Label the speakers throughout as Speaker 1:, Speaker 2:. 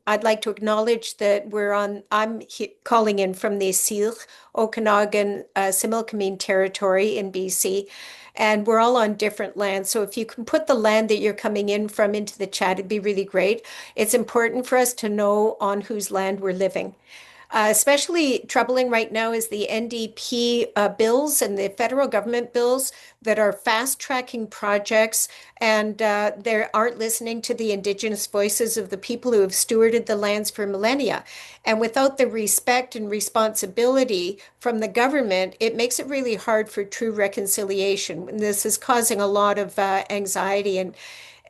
Speaker 1: I'd like to acknowledge that I'm calling in from the Syilx, Okanagan, Similkameen territory in BC, and we're all on different lands. So if you can put the land that you're coming in from into the chat, it'd be really great. It's important for us to know on whose land we're living. Especially troubling right now is the NDP bills and the federal government bills that are fast tracking projects, and they aren't listening to the Indigenous voices of the people who have stewarded the lands for millennia. And without the respect and responsibility from the government, it makes it really hard for true reconciliation. And this is causing a lot of anxiety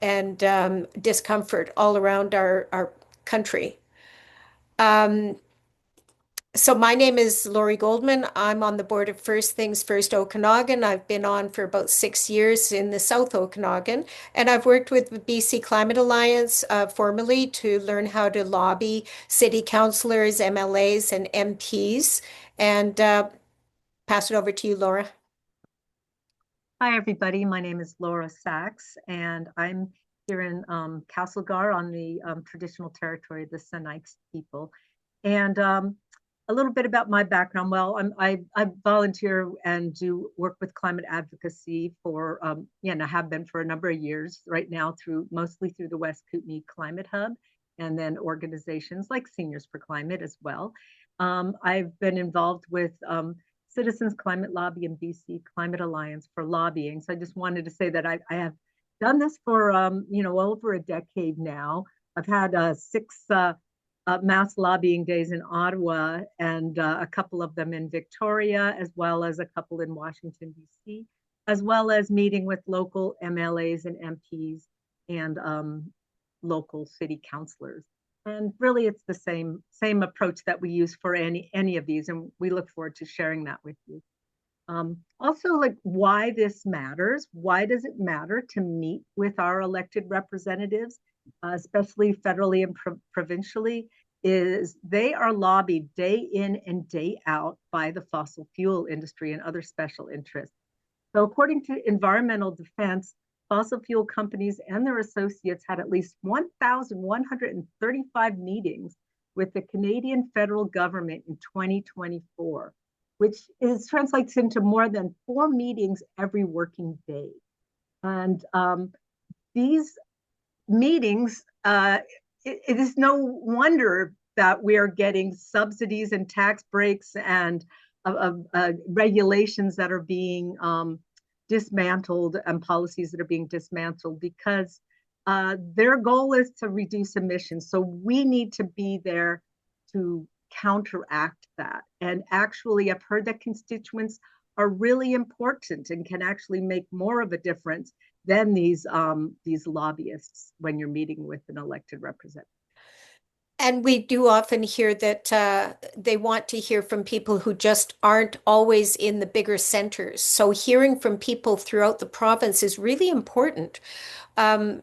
Speaker 1: and discomfort all around our country. Um, so my name is Lori Goldman. I'm on the board of First Things First Okanagan. I've been on for about 6 years in the South Okanagan, and I've worked with the BC Climate Alliance formally to learn how to lobby city councillors, MLAs, and MPs. And pass it over to you, Laura.
Speaker 2: Hi, everybody. My name is Laura Sachs, and I'm here in Castlegar on the traditional territory of the Sinixt people. And a little bit about my background. Well, I volunteer and do work with climate advocacy for, and I have been for a number of years right now mostly through the West Kootenay Climate Hub, and then organizations like Seniors for Climate as well. I've been involved with Citizens Climate Lobby and BC Climate Alliance for lobbying. So I just wanted to say that I have done this for, well over a decade now. I've had 6 mass lobbying days in Ottawa and a couple of them in Victoria, as well as a couple in Washington, D.C., as well as meeting with local MLAs and MPs and local city councilors. And really, it's the same approach that we use for any of these, and we look forward to sharing that with you. Also, like why this matters. Why does it matter to meet with our elected representatives? Especially federally and provincially, is they are lobbied day in and day out by the fossil fuel industry and other special interests. So according to Environmental Defense, fossil fuel companies and their associates had at least 1,135 meetings with the Canadian federal government in 2024, which translates into more than 4 meetings every working day. And these meetings, it is no wonder that we are getting subsidies and tax breaks and regulations that are being dismantled and policies that are being dismantled because their goal is to reduce emissions. So we need to be there to counteract that. And actually, I've heard that constituents are really important and can actually make more of a difference than these lobbyists when you're meeting with an elected representative.
Speaker 1: And we do often hear that they want to hear from people who just aren't always in the bigger centers. So hearing from people throughout the province is really important for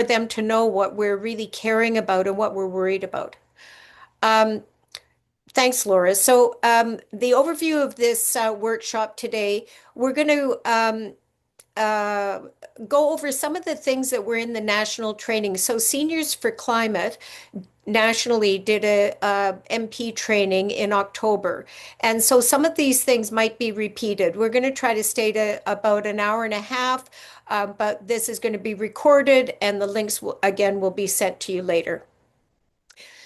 Speaker 1: them to know what we're really caring about and what we're worried about. Thanks, Laura. So the overview of this workshop today, we're going to go over some of the things that were in the national training. So Seniors for Climate nationally did a MP training in October. And so some of these things might be repeated. We're going to try to stay to about an hour and a half, but this is going to be recorded and the links will be sent to you later.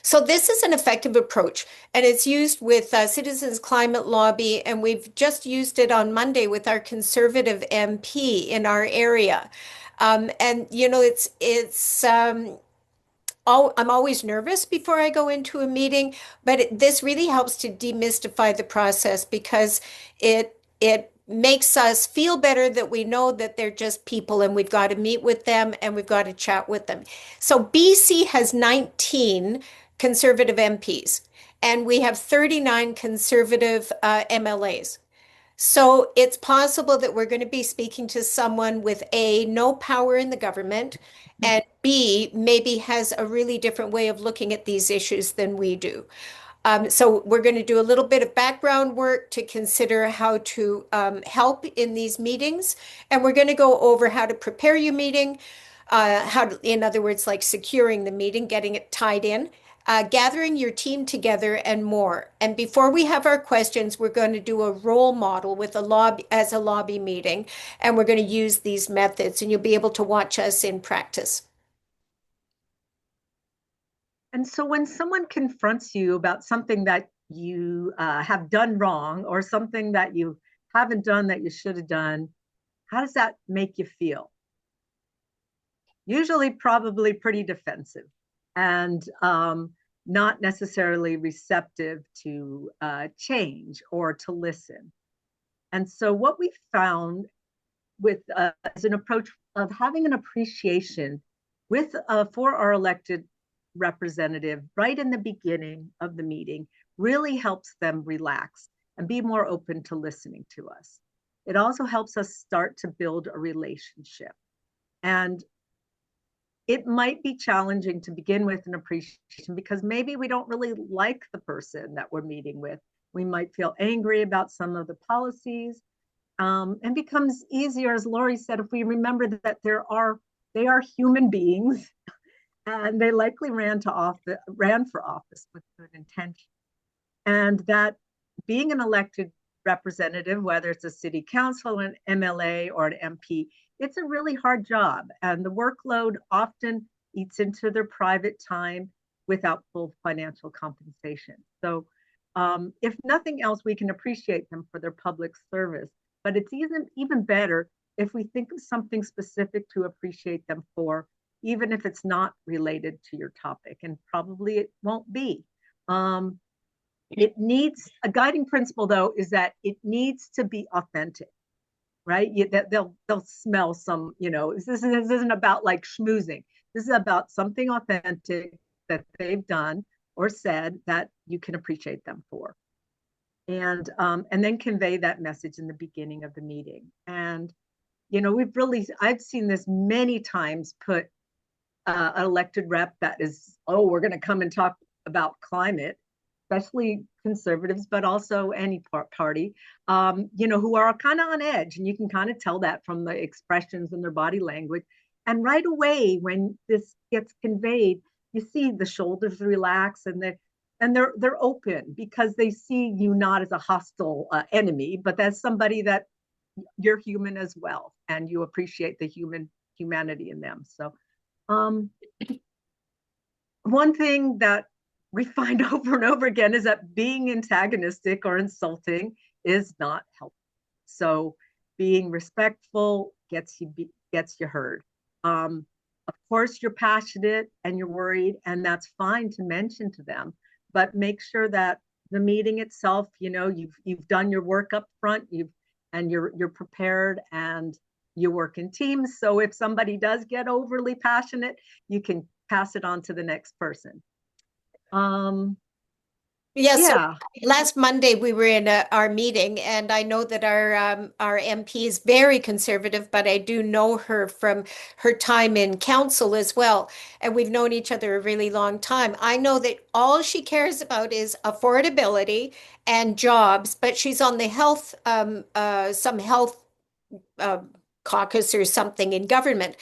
Speaker 1: So this is an effective approach, and it's used with Citizens Climate Lobby, and we've just used it on Monday with our Conservative MP in our area. And you know, I'm always nervous before I go into a meeting, but this really helps to demystify the process because it makes us feel better that we know that they're just people and we've got to meet with them and we've got to chat with them. So BC has 19 Conservative MPs, and we have 39 Conservative MLAs. So it's possible that we're going to be speaking to someone with A, no power in the government, and B, maybe has a really different way of looking at these issues than we do. So we're going to do a little bit of background work to consider how to help in these meetings, and we're going to go over how to prepare your meeting, in other words, like securing the meeting, getting it tied in, gathering your team together, and more. And before we have our questions, we're going to do a role model with a lobby as a lobby meeting, and we're going to use these methods, and you'll be able to watch us in practice.
Speaker 2: And so when someone confronts you about something that you have done wrong or something that you haven't done that you should have done, how does that make you feel? Usually, probably pretty defensive and not necessarily receptive to change or to listen. And so, what we found with as an approach of having an appreciation with for our elected representative right in the beginning of the meeting really helps them relax and be more open to listening to us. It also helps us start to build a relationship. And it might be challenging to begin with an appreciation because maybe we don't really like the person that we're meeting with. We might feel angry about some of the policies, and becomes easier, as Lori said, if we remember that they are human beings and they likely ran for office with good intention, and that being an elected representative, whether it's a city council, an MLA, or an MP, it's a really hard job, and the workload often eats into their private time without full financial compensation. So, if nothing else, we can appreciate them for their public service. But it's even better if we think of something specific to appreciate them for, even if it's not related to your topic, and probably it won't be. It needs a guiding principle, though, is that it needs to be authentic, right? They'll smell some, this isn't about like schmoozing. This is about something authentic that they've done or said that you can appreciate them for, and then convey that message in the beginning of the meeting. And I've seen this many times put an elected rep that is, oh, we're going to come and talk about climate, especially conservatives, but also any party, who are kind of on edge. And you can kind of tell that from the expressions in their body language. And right away, when this gets conveyed, you see the shoulders relax and they're open because they see you not as a hostile enemy, but as somebody that you're human as well, and you appreciate the humanity in them. So, one thing that we find over and over again is that being antagonistic or insulting is not helpful. So being respectful gets you heard. Of course, you're passionate and you're worried, and that's fine to mention to them. But make sure that the meeting itself, you've done your work up front, you're prepared, and you work in teams. So if somebody does get overly passionate, you can pass it on to the next person.
Speaker 1: Yeah, so
Speaker 2: Yeah.
Speaker 1: last Monday we were in our meeting, and I know that our MP is very conservative, but I do know her from her time in council as well, and we've known each other a really long time. I know that all she cares about is affordability and jobs, but she's on the health some health uh, caucus or something in government.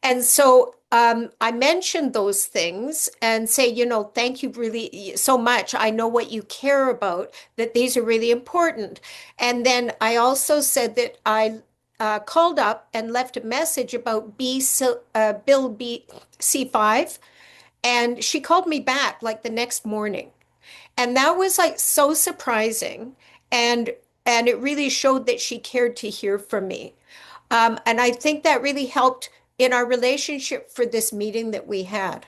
Speaker 1: And so I mentioned those things and say, thank you really so much. I know what you care about, that these are really important. And then I also said that I called up and left a message about Bill C5, and she called me back like the next morning. And that was like so surprising. And and it really showed that she cared to hear from me. And I think that really helped in our relationship for this meeting that we had.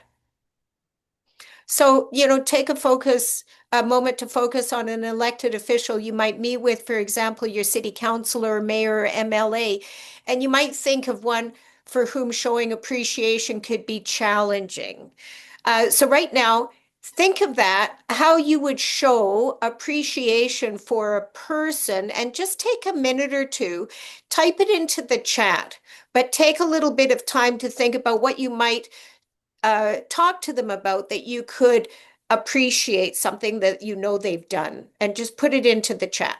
Speaker 1: So, take a moment to focus on an elected official you might meet with, for example, your city councilor, mayor, or MLA, and you might think of one for whom showing appreciation could be challenging. So right now, think of that, how you would show appreciation for a person, and just take a minute or two, type it into the chat, but take a little bit of time to think about what you might talk to them about that you could appreciate something that they've done, and just put it into the chat.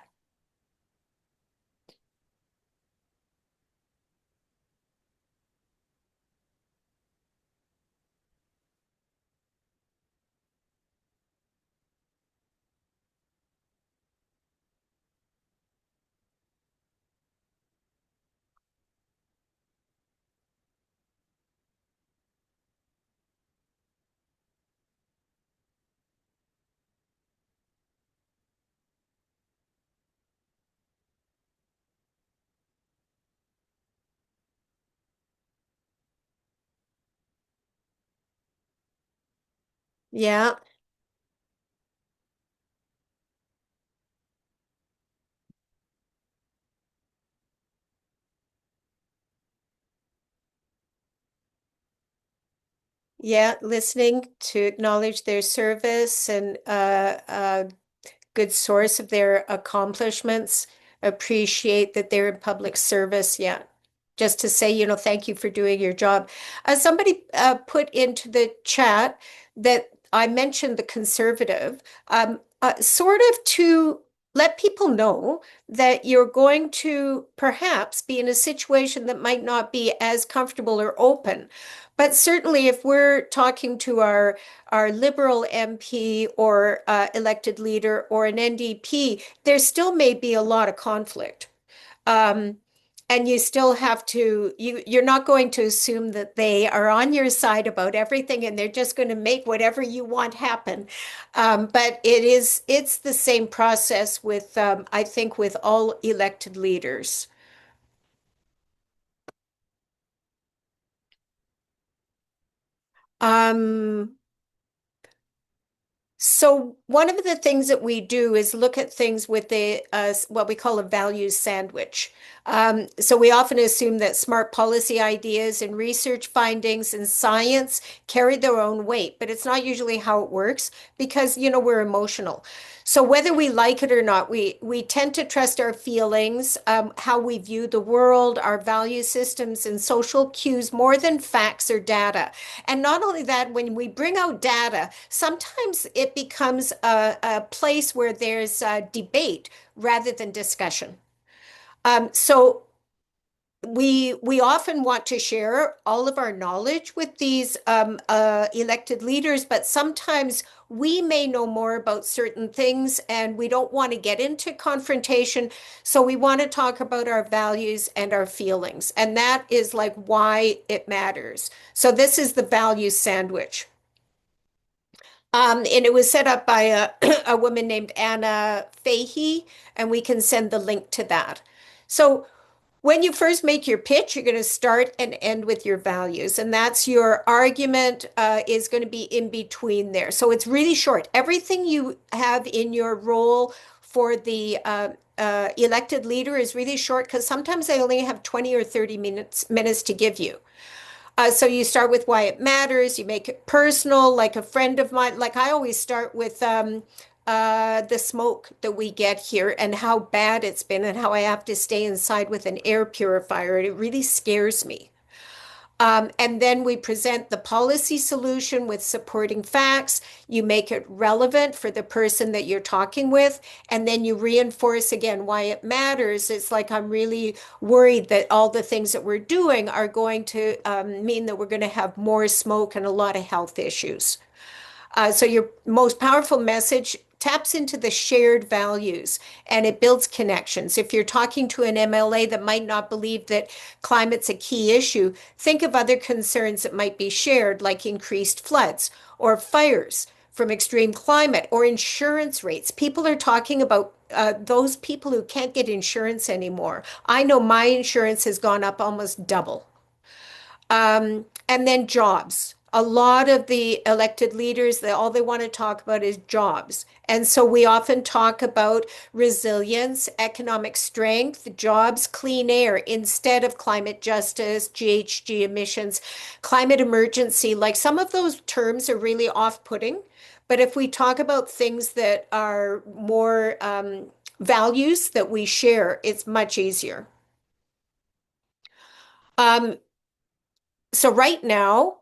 Speaker 1: Yeah. Yeah. Listening to acknowledge their service and good source of their accomplishments, appreciate that they're in public service. Yeah. Just to say, thank you for doing your job. Somebody put into the chat that I mentioned the conservative, sort of to let people know that you're going to perhaps be in a situation that might not be as comfortable or open. But certainly, if we're talking to our Liberal MP or elected leader or an NDP, there still may be a lot of conflict. Um, and you still have to, you're not going to assume that they are on your side about everything and they're just going to make whatever you want happen. But it's the same process with, I think, with all elected leaders. Um, So one of the things that we do is look at things with the what we call a values sandwich. So we often assume that smart policy ideas and research findings and science carry their own weight, but it's not usually how it works because we're emotional. So whether we like it or not, we tend to trust our feelings, how we view the world, our value systems, and social cues more than facts or data. And not only that, when we bring out data, sometimes it becomes a place where there's debate rather than discussion. So we often want to share all of our knowledge with these elected leaders, but sometimes we may know more about certain things and we don't want to get into confrontation. So we want to talk about our values and our feelings. And that is like why it matters. So this is the value sandwich. And it was set up by a woman named Anna Fahey, and we can send the link to that. So when you first make your pitch, you're going to start and end with your values, and that's your argument is going to be in between there. So it's really short. Everything you have in your role for the elected leader is really short because sometimes they only have 20 or 30 minutes to give you. So you start with why it matters. You make it personal, like a friend of mine. Like I always start with the smoke that we get here and how bad it's been and how I have to stay inside with an air purifier. And it really scares me. And then we present the policy solution with supporting facts. You make it relevant for the person that you're talking with. And then you reinforce again why it matters. It's like I'm really worried that all the things that we're doing are going to mean that we're going to have more smoke and a lot of health issues. So your most powerful message taps into the shared values and it builds connections. If you're talking to an MLA that might not believe that climate's a key issue, think of other concerns that might be shared, like increased floods or fires from extreme climate or insurance rates. People are talking about those people who can't get insurance anymore. I know my insurance has gone up almost double. And then jobs. A lot of the elected leaders, all they want to talk about is jobs. And so we often talk about resilience, economic strength, jobs, clean air, instead of climate justice, GHG emissions, climate emergency. Like some of those terms are really off-putting. But if we talk about things that are more values that we share, it's much easier. Um, so right now,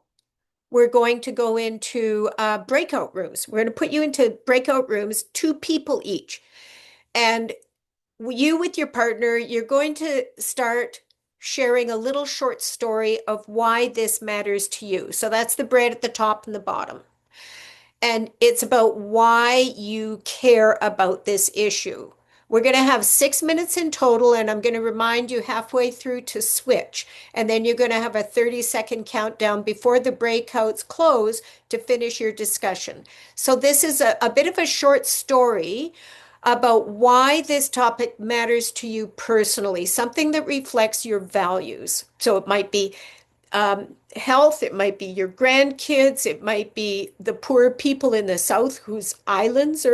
Speaker 1: we're going to go into breakout rooms. We're going to put you into breakout rooms, two people each. And you with your partner, you're going to start sharing a little short story of why this matters to you. So that's the bread at the top and the bottom. And it's about why you care about this issue. We're going to have 6 minutes in total, and I'm going to remind you halfway through to switch. And then you're going to have a 30-second countdown before the breakouts close to finish your discussion. So this is a bit of a short story about why this topic matters to you personally, something that reflects your values. So it might be health, it might be your grandkids, it might be the poor people in the south whose islands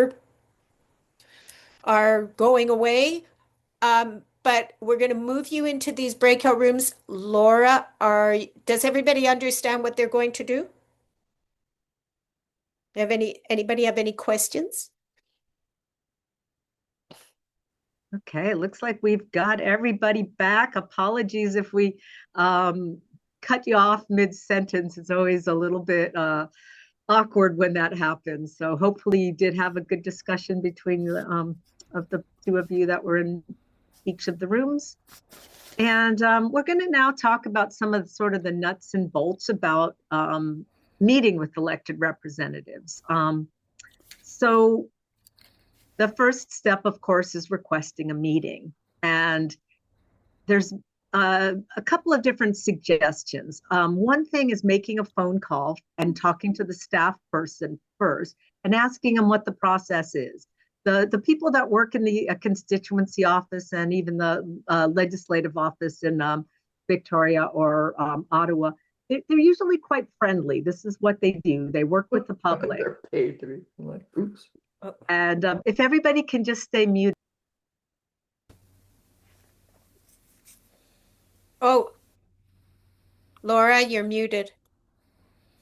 Speaker 1: are going away. But we're going to move you into these breakout rooms. Laura, does everybody understand what they're going to do? Anybody have any questions?
Speaker 2: Okay, it looks like we've got everybody back. Apologies if we cut you off mid-sentence. It's always a little bit awkward when that happens. So hopefully you did have a good discussion between of the two of you that were in each of the rooms. And we're going to now talk about some of the nuts and bolts about meeting with elected representatives. So the first step, of course, is requesting a meeting. And there's a couple of different suggestions. One thing is making a phone call and talking to the staff person first and asking them what the process is. The people that work in the constituency office and even the legislative office in Victoria or Ottawa, they're usually quite friendly. This is what they do. They work with the public. They're paid to be like, oops. And if everybody can just stay muted.
Speaker 1: Oh, Laura, you're muted.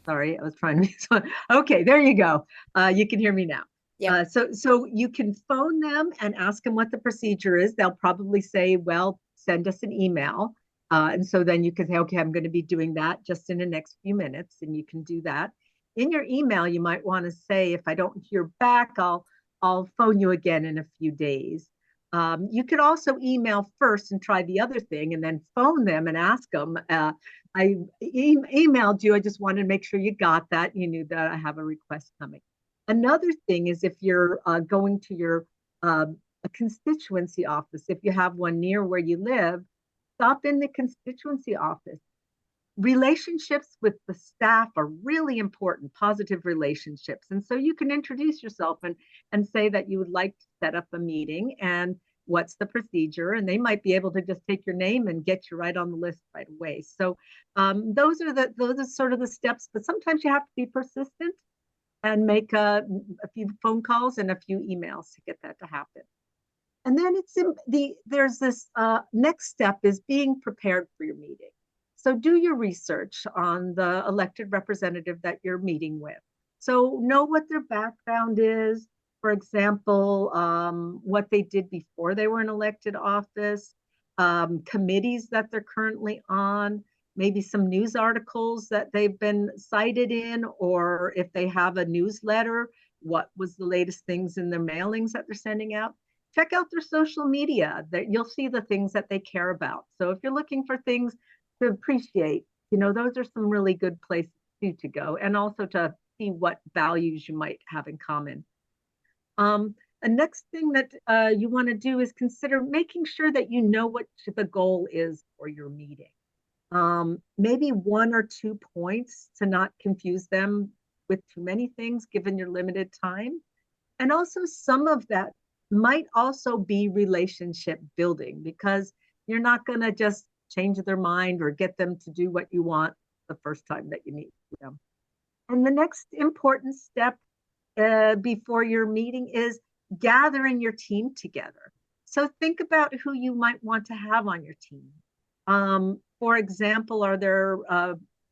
Speaker 2: Sorry, I was trying to. Okay, there you go. You can hear me now.
Speaker 1: Yeah.
Speaker 2: So you can phone them and ask them what the procedure is. They'll probably say, well, send us an email. And so then you can say, okay, I'm going to be doing that just in the next few minutes. And you can do that. In your email, you might want to say, if I don't hear back, I'll phone you again in a few days. You could also email first and try the other thing and then phone them and ask them. I emailed you. I just wanted to make sure you got that. You knew that I have a request coming. Another thing is if you're going to your a constituency office, if you have one near where you live, stop in the constituency office. Relationships with the staff are really important, positive relationships. And so you can introduce yourself and say that you would like to set up a meeting and what's the procedure. And they might be able to just take your name and get you right on the list right away. So those are sort of the steps, but sometimes you have to be persistent and make a few phone calls and a few emails to get that to happen. And then there's this next step is being prepared for your meeting. So do your research on the elected representative that you're meeting with. So know what their background is. For example, what they did before they were in elected office, committees that they're currently on, maybe some news articles that they've been cited in, or if they have a newsletter, what was the latest things in their mailings that they're sending out. Check out their social media. You'll see the things that they care about. So if you're looking for things to appreciate, those are some really good places to go, and also to see what values you might have in common. The next thing that you want to do is consider making sure that you know what the goal is for your meeting. Maybe 1 or 2 points to not confuse them with too many things given your limited time. And also some of that might also be relationship building, because you're not going to just change their mind or get them to do what you want the first time that you meet them. And the next important step before your meeting is gathering your team together. So think about who you might want to have on your team. For example, are there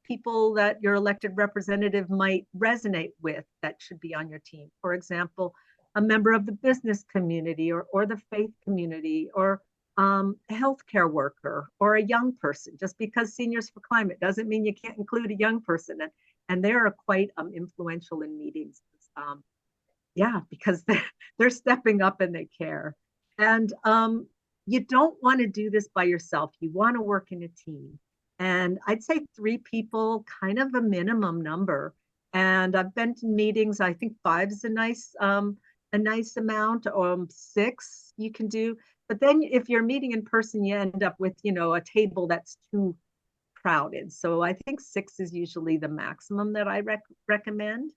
Speaker 2: people that your elected representative might resonate with that should be on your team? For example, a member of the business community or the faith community, or a healthcare worker or a young person. Just because Seniors for Climate doesn't mean you can't include a young person. And they are quite influential in meetings. Because they're stepping up and they care. And you don't want to do this by yourself. You want to work in a team. And I'd say 3 people, kind of a minimum number. And I've been to meetings, I think 5 is a nice amount, or 6 you can do. But then if you're meeting in person, you end up with, a table that's too crowded. So I think 6 is usually the maximum that I recommend.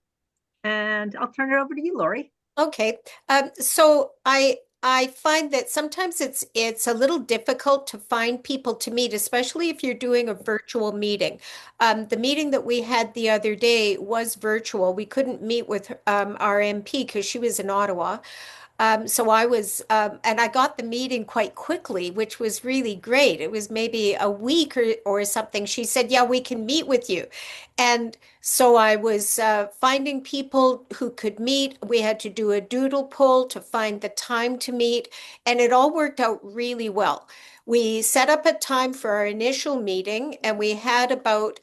Speaker 2: And I'll turn it over to you, Lori.
Speaker 1: Okay. So I find that sometimes it's a little difficult to find people to meet, especially if you're doing a virtual meeting. The meeting that we had the other day was virtual. We couldn't meet with our MP because she was in Ottawa. So I was, and I got the meeting quite quickly, which was really great. It was maybe a week or something. She said, "Yeah, we can meet with you." And so I was finding people who could meet. We had to do a doodle poll to find the time to meet, and it all worked out really well. We set up a time for our initial meeting, and we had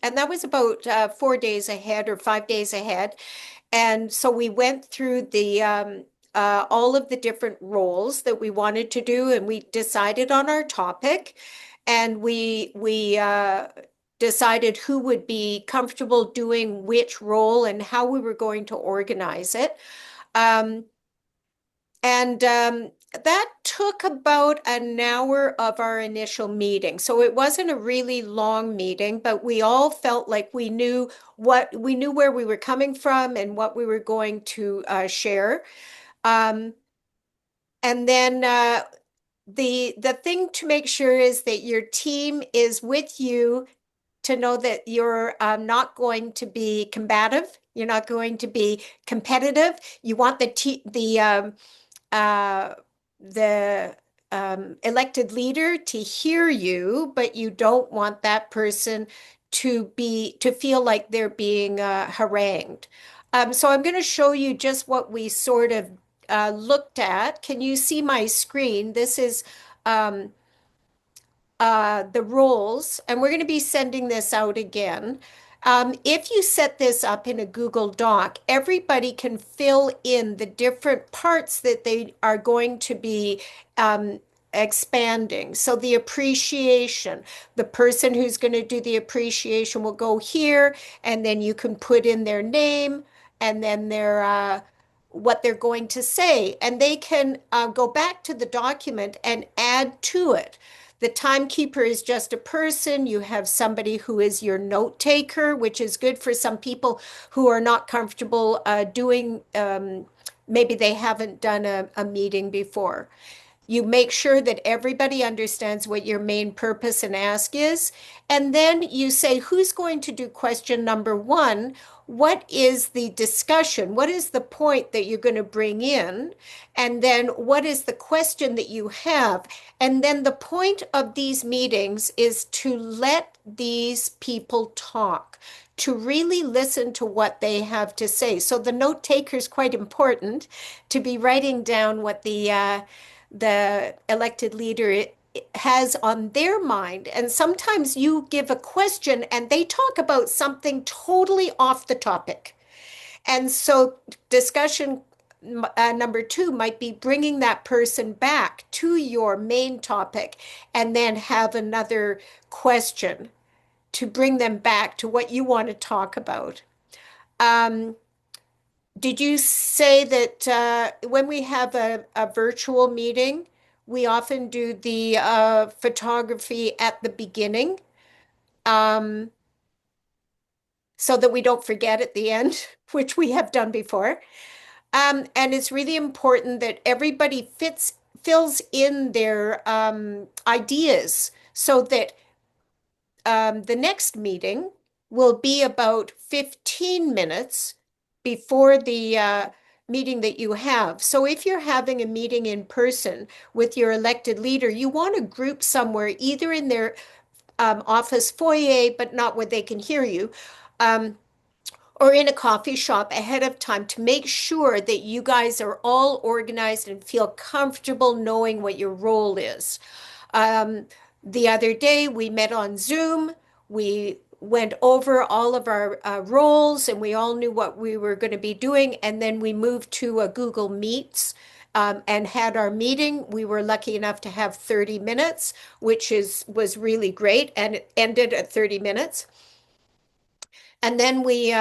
Speaker 1: and that was about 4 days ahead or 5 days ahead. And so we went through the all of the different roles that we wanted to do, and we decided on our topic, and we decided who would be comfortable doing which role and how we were going to organize it. Um, and that took about an hour of our initial meeting. So it wasn't a really long meeting, but we all felt like we knew where we were coming from and what we were going to share. Um, and then the thing to make sure is that your team is with you to know that you're not going to be combative. You're not going to be competitive. You want uh, the elected leader to hear you, but you don't want that person to feel like they're being harangued. So I'm going to show you just what we sort of looked at. Can you see my screen? This is um, the roles, and we're going to be sending this out again. If you set this up in a Google Doc, everybody can fill in the different parts that they are going to be expanding. So the appreciation, the person who's going to do the appreciation will go here, and then you can put in their name and then their what they're going to say, and they can go back to the document and add to it. The timekeeper is just a person. You have somebody who is your note taker, which is good for some people who are not comfortable doing, maybe they haven't done a meeting before. You make sure that everybody understands what your main purpose and ask is. And then you say, who's going to do question number one? What is the discussion? What is the point that you're going to bring in? And then what is the question that you have? And then the point of these meetings is to let these people talk, to really listen to what they have to say. So the note taker is quite important to be writing down what the elected leader has on their mind. And sometimes you give a question and they talk about something totally off the topic. And so discussion number two might be bringing that person back to your main topic and then have another question to bring them back to what you want to talk about. Um, did you say that when we have a virtual meeting, we often do the photography at the beginning um, so that we don't forget at the end, which we have done before? And it's really important that everybody fills in their ideas so that the next meeting will be about 15 minutes before the meeting that you have. So if you're having a meeting in person with your elected leader, you want to group somewhere, either in their office foyer, but not where they can hear you, um, or in a coffee shop ahead of time to make sure that you guys are all organized and feel comfortable knowing what your role is. Um, the other day, we met on Zoom. We went over all of our roles and we all knew what we were going to be doing. And then we moved to a Google Meets and had our meeting. We were lucky enough to have 30 minutes, which was really great, and it ended at 30 minutes. And then we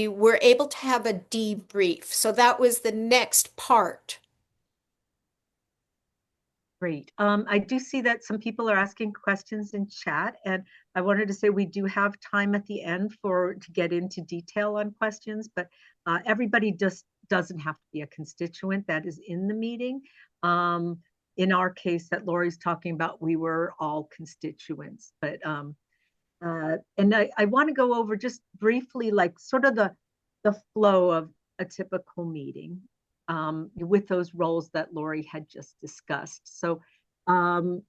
Speaker 1: were able to have a debrief. So that was the next part.
Speaker 2: Great. I do see that some people are asking questions in chat, and I wanted to say we do have time at the end to get into detail on questions, but everybody just doesn't have to be a constituent that is in the meeting. Um, in our case that Lori's talking about, we were all constituents, but and I want to go over just briefly, like sort of the flow of a typical meeting with those roles that Lori had just discussed. So um,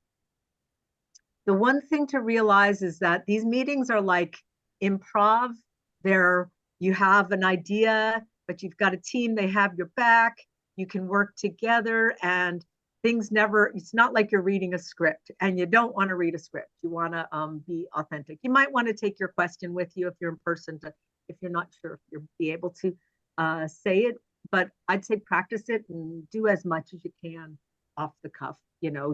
Speaker 2: the one thing to realize is that these meetings are like improv. They're you have an idea, but you've got a team, they have your back, you can work together and things never, it's not like you're reading a script and you don't want to read a script. You want to be authentic. You might want to take your question with you if you're in person to, if you're not sure if you'll be able to say it, but I'd say practice it and do as much as you can off the cuff,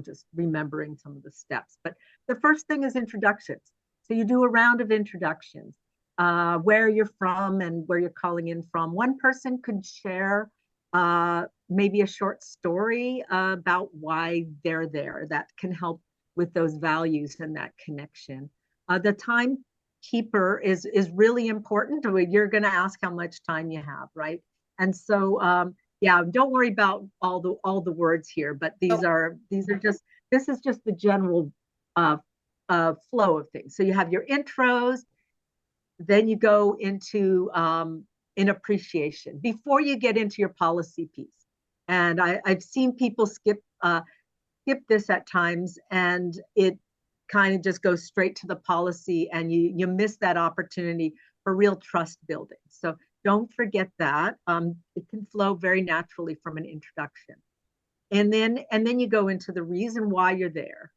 Speaker 2: just remembering some of the steps. But the first thing is introductions. So you do a round of introductions, where you're from and where you're calling in from. One person could share maybe a short story about why they're there. That can help with those values and that connection. The timekeeper is really important. You're going to ask how much time you have, right? And so yeah, don't worry about all the words here, but this is just the general uh, flow of things. So you have your intros, then you go into an appreciation before you get into your policy piece. And I've seen people skip this at times, and it kind of just goes straight to the policy, and you miss that opportunity for real trust building. So don't forget that. It can flow very naturally from an introduction. And then you go into the reason why you're there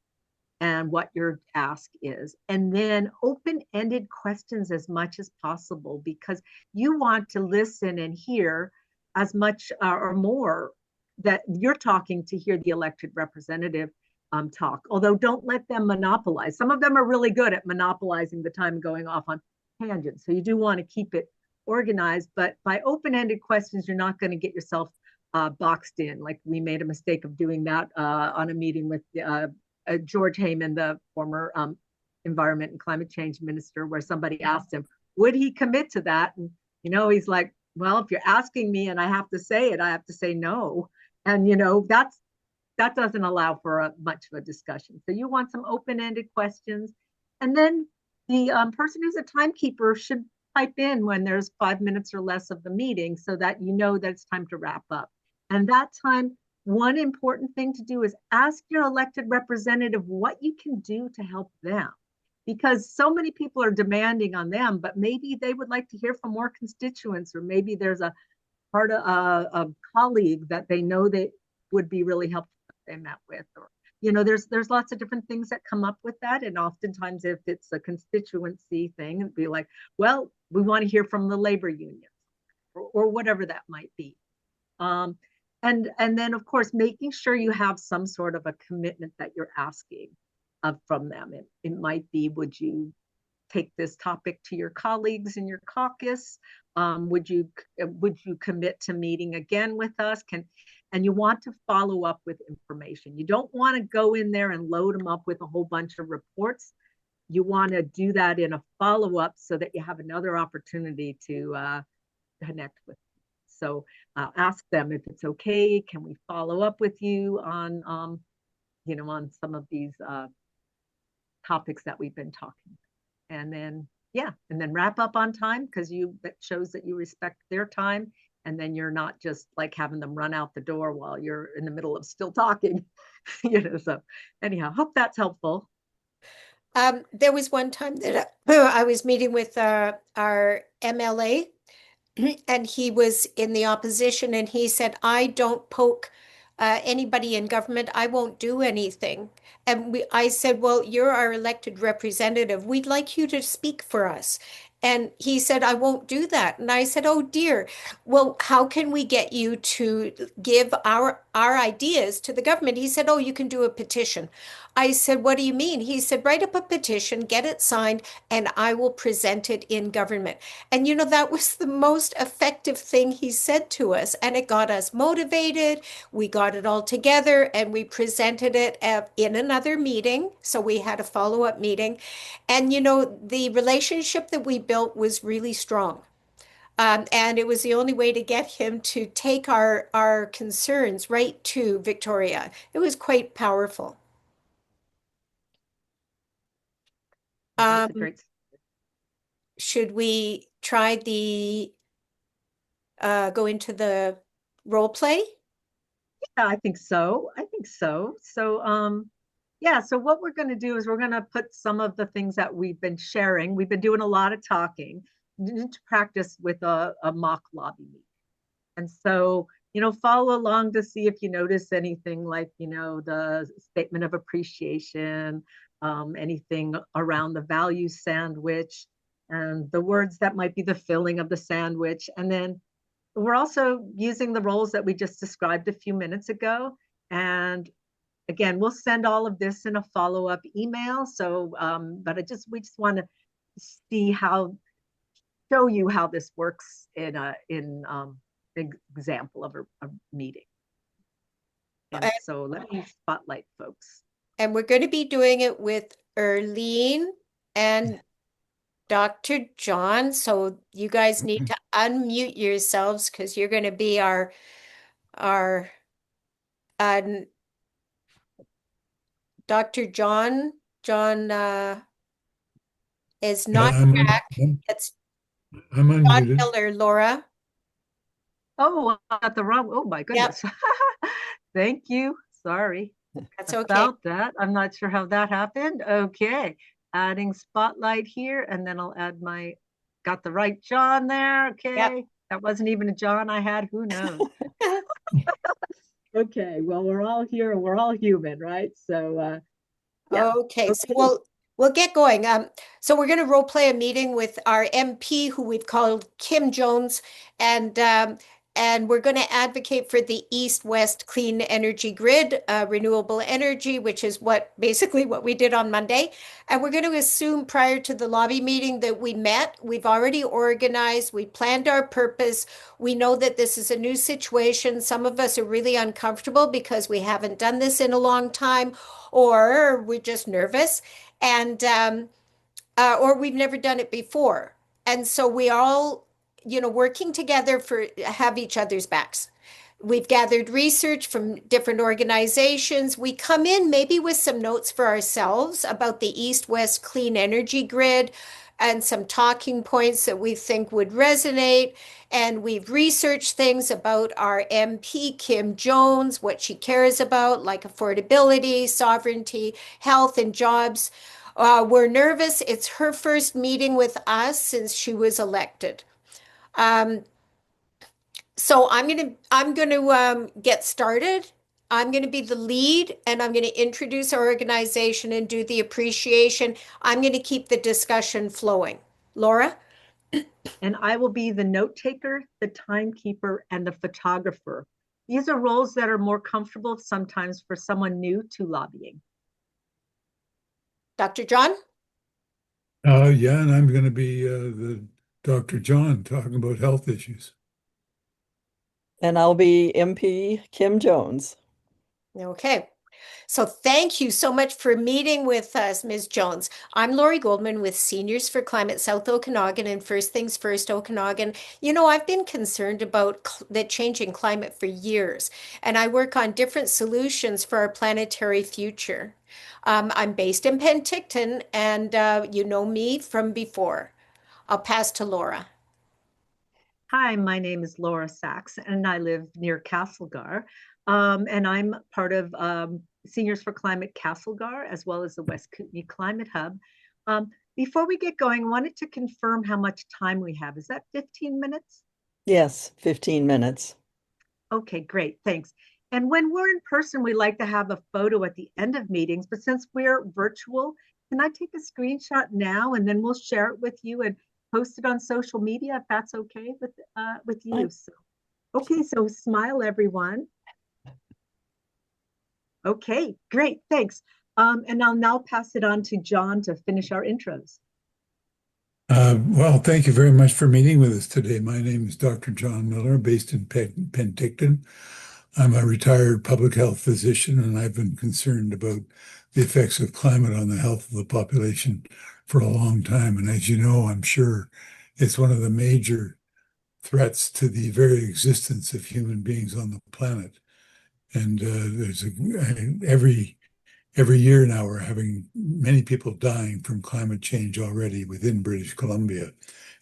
Speaker 2: and what your ask is. And then open-ended questions as much as possible, because you want to listen and hear as much or more that you're talking to hear the elected representative talk. Although don't let them monopolize. Some of them are really good at monopolizing the time, going off on tangents. So you do want to keep it organized, but by open-ended questions, you're not going to get yourself boxed in. Like we made a mistake of doing that on a meeting with George Heyman, the former environment and climate change minister, where somebody asked him, would he commit to that? And, he's like, well, if you're asking me and I have to say it, I have to say no. And, that doesn't allow for much of a discussion. So you want some open-ended questions. And then the person who's a timekeeper should pipe in when there's 5 minutes or less of the meeting so that you know that it's time to wrap up. And that time, one important thing to do is ask your elected representative what you can do to help them, because so many people are demanding on them, but maybe they would like to hear from more constituents, or maybe there's a part of a colleague that they know that would be really helpful they met with, or there's lots of different things that come up with that. And oftentimes if it's a constituency thing, it'd be like, well, we want to hear from the labor union, or whatever that might be. And then of course making sure you have some sort of a commitment that you're asking from them. It might be, would you take this topic to your colleagues in your caucus? Would you commit to meeting again with us? And you want to follow up with information. You don't want to go in there and load them up with a whole bunch of reports. You want to do that in a follow-up so that you have another opportunity to connect with them. So ask them if it's okay. Can we follow up with you on, on some of these topics that we've been talking about? And then wrap up on time, because that shows that you respect their time. And then you're not just like having them run out the door while you're in the middle of still talking. So anyhow, hope that's helpful.
Speaker 1: There was one time that I was meeting with our MLA, and he was in the opposition, and he said, I don't poke anybody in government. I won't do anything. And I said, well, you're our elected representative. We'd like you to speak for us. And he said, I won't do that. And I said, oh dear. Well, how can we get you to give our ideas to the government? He said, oh, you can do a petition. I said, what do you mean? He said, write up a petition, get it signed, and I will present it in government. And that was the most effective thing he said to us. And it got us motivated. We got it all together and we presented it in another meeting. So we had a follow-up meeting. And the relationship that we built was really strong. And it was the only way to get him to take our concerns right to Victoria. It was quite powerful.
Speaker 2: That's a
Speaker 1: Um,
Speaker 2: great.
Speaker 1: should we try the go into the role play?
Speaker 2: Yeah, I think so. I think so. Yeah, so what we're going to do is we're going to put some of the things that we've been sharing. We've been doing a lot of talking to practice with a mock lobby meeting. And so, follow along to see if you notice anything like, the statement of appreciation, anything around the value sandwich, and the words that might be the filling of the sandwich. And then we're also using the roles that we just described a few minutes ago. And again, we'll send all of this in a follow-up email. So, but we just want to see show you how this works in example of a meeting. And
Speaker 1: And,
Speaker 2: so let me spotlight folks.
Speaker 1: and we're going to be doing it with Erlene and Dr. John. So you guys need to unmute yourselves because you're going to be our uh, Dr. John. John is
Speaker 3: Yeah,
Speaker 1: not Jack. It's
Speaker 3: I'm
Speaker 1: John
Speaker 3: unmuted.
Speaker 1: Miller, Laura.
Speaker 2: Oh, I got the wrong. Oh my
Speaker 1: Yep,
Speaker 2: goodness. Thank you. Sorry
Speaker 1: that's okay.
Speaker 2: about that. I'm not sure how that happened. Okay. Adding spotlight here, and then I'll add got the right John there.
Speaker 1: Yep.
Speaker 2: Okay. That wasn't even a John I had. Who knows? Okay. Well, we're all here and we're all human, right? Yeah.
Speaker 1: Okay, so
Speaker 2: Okay.
Speaker 1: we'll get going. So we're going to role play a meeting with our MP, who we've called Kim Jones, and we're going to advocate for the East-West clean energy grid, renewable energy, which is basically what we did on Monday. And we're going to assume prior to the lobby meeting that we met, we've already organized, we planned our purpose. We know that this is a new situation. Some of us are really uncomfortable because we haven't done this in a long time, or we're just nervous, and or we've never done it before. And so we all, working together for have each other's backs. We've gathered research from different organizations. We come in maybe with some notes for ourselves about the East-West clean energy grid and some talking points that we think would resonate. And we've researched things about our MP, Kim Jones, what she cares about, like affordability, sovereignty, health, and jobs. We're nervous. It's her first meeting with us since she was elected. Um, so I'm gonna get started. I'm gonna be the lead, and I'm gonna introduce our organization and do the appreciation. I'm gonna keep the discussion flowing. Laura?
Speaker 2: And I will be the note taker, the timekeeper, and the photographer. These are roles that are more comfortable sometimes for someone new to lobbying.
Speaker 1: Dr. John?
Speaker 3: Yeah, and I'm going to be the Dr. John talking about health issues.
Speaker 4: And I'll be MP Kim Jones.
Speaker 1: Okay. So thank you so much for meeting with us, Ms. Jones. I'm Lori Goldman with Seniors for Climate South Okanagan and First Things First Okanagan. I've been concerned about the changing climate for years, and I work on different solutions for our planetary future. I'm based in Penticton, and you know me from before. I'll pass to Laura.
Speaker 2: Hi, my name is Laura Sachs, and I live near Castlegar. And I'm part of Seniors for Climate Castlegar, as well as the West Kootenay Climate Hub. Before we get going, I wanted to confirm how much time we have. Is that 15 minutes?
Speaker 4: Yes, 15 minutes.
Speaker 2: Okay, great, thanks. And when we're in person, we like to have a photo at the end of meetings, but since we're virtual, can I take a screenshot now and then we'll share it with you and post it on social media if that's okay with you? So, okay, so smile everyone. Okay, great, thanks. And I'll now pass it on to John to finish our intros.
Speaker 3: Well, thank you very much for meeting with us today. My name is Dr. John Miller, based in Penticton. I'm a retired public health physician, and I've been concerned about the effects of climate on the health of the population for a long time. And as you know, I'm sure it's one of the major threats to the very existence of human beings on the planet. And every year now we're having many people dying from climate change already within British Columbia.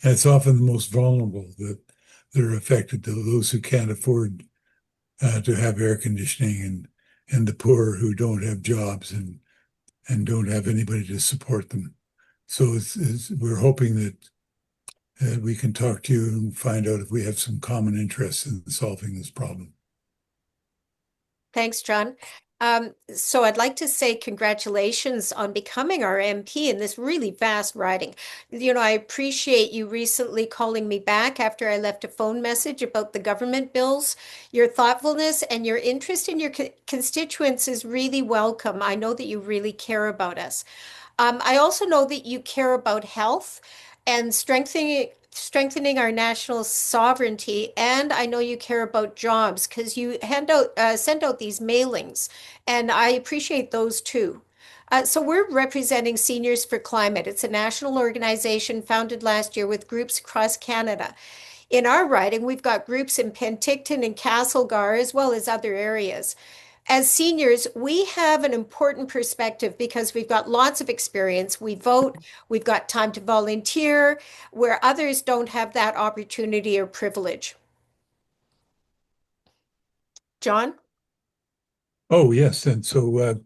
Speaker 3: And it's often the most vulnerable that are affected, those who can't afford to have air conditioning and the poor who don't have jobs and don't have anybody to support them. So we're hoping that we can talk to you and find out if we have some common interests in solving this problem.
Speaker 1: Thanks, John. So I'd like to say congratulations on becoming our MP in this really vast riding. I appreciate you recently calling me back after I left a phone message about the government bills. Your thoughtfulness and your interest in your constituents is really welcome. I know that you really care about us. I also know that you care about health and strengthening our national sovereignty, and I know you care about jobs because you send out these mailings, and I appreciate those too. So we're representing Seniors for Climate. It's a national organization founded last year with groups across Canada. In our riding, we've got groups in Penticton and Castlegar, as well as other areas. As seniors, we have an important perspective because we've got lots of experience. We vote, we've got time to volunteer, where others don't have that opportunity or privilege. John?
Speaker 3: Oh, yes. And so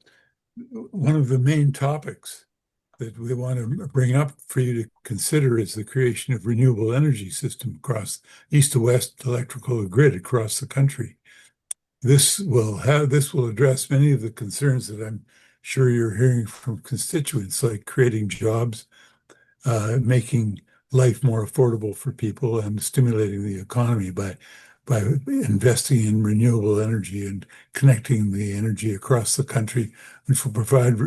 Speaker 3: one of the main topics that we want to bring up for you to consider is the creation of renewable energy system across east to west electrical grid across the country. This will address many of the concerns that I'm sure you're hearing from constituents, like creating jobs, making life more affordable for people, and stimulating the economy by investing in renewable energy and connecting the energy across the country, which will provide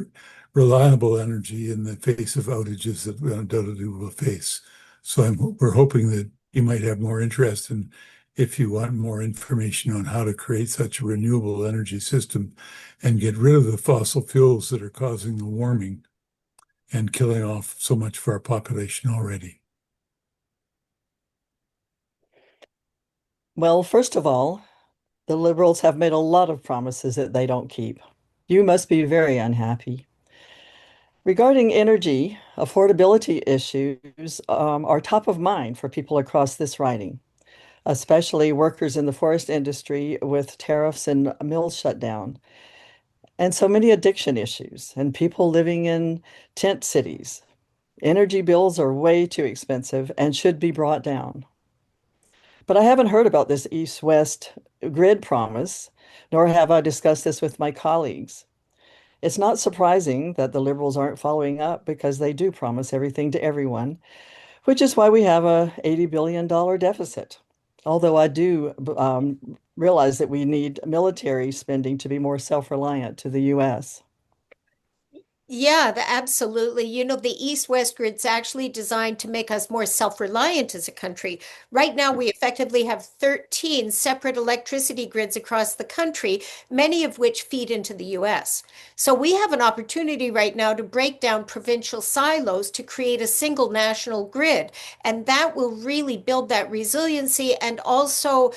Speaker 3: reliable energy in the face of outages that we undoubtedly will face. So we're hoping that you might have more interest in, if you want more information on how to create such a renewable energy system and get rid of the fossil fuels that are causing the warming and killing off so much of our population already.
Speaker 4: Well, first of all, the Liberals have made a lot of promises that they don't keep. You must be very unhappy. Regarding energy, affordability issues are top of mind for people across this riding, especially workers in the forest industry with tariffs and mills shut down, and so many addiction issues, and people living in tent cities. Energy bills are way too expensive and should be brought down. But I haven't heard about this east-west grid promise, nor have I discussed this with my colleagues. It's not surprising that the Liberals aren't following up because they do promise everything to everyone, which is why we have a $80 billion deficit. Although I do realize that we need military spending to be more self-reliant to the US.
Speaker 1: Yeah, absolutely. The East-West grid's actually designed to make us more self-reliant as a country. Right now, we effectively have 13 separate electricity grids across the country, many of which feed into the US. So we have an opportunity right now to break down provincial silos to create a single national grid. And that will really build that resiliency and also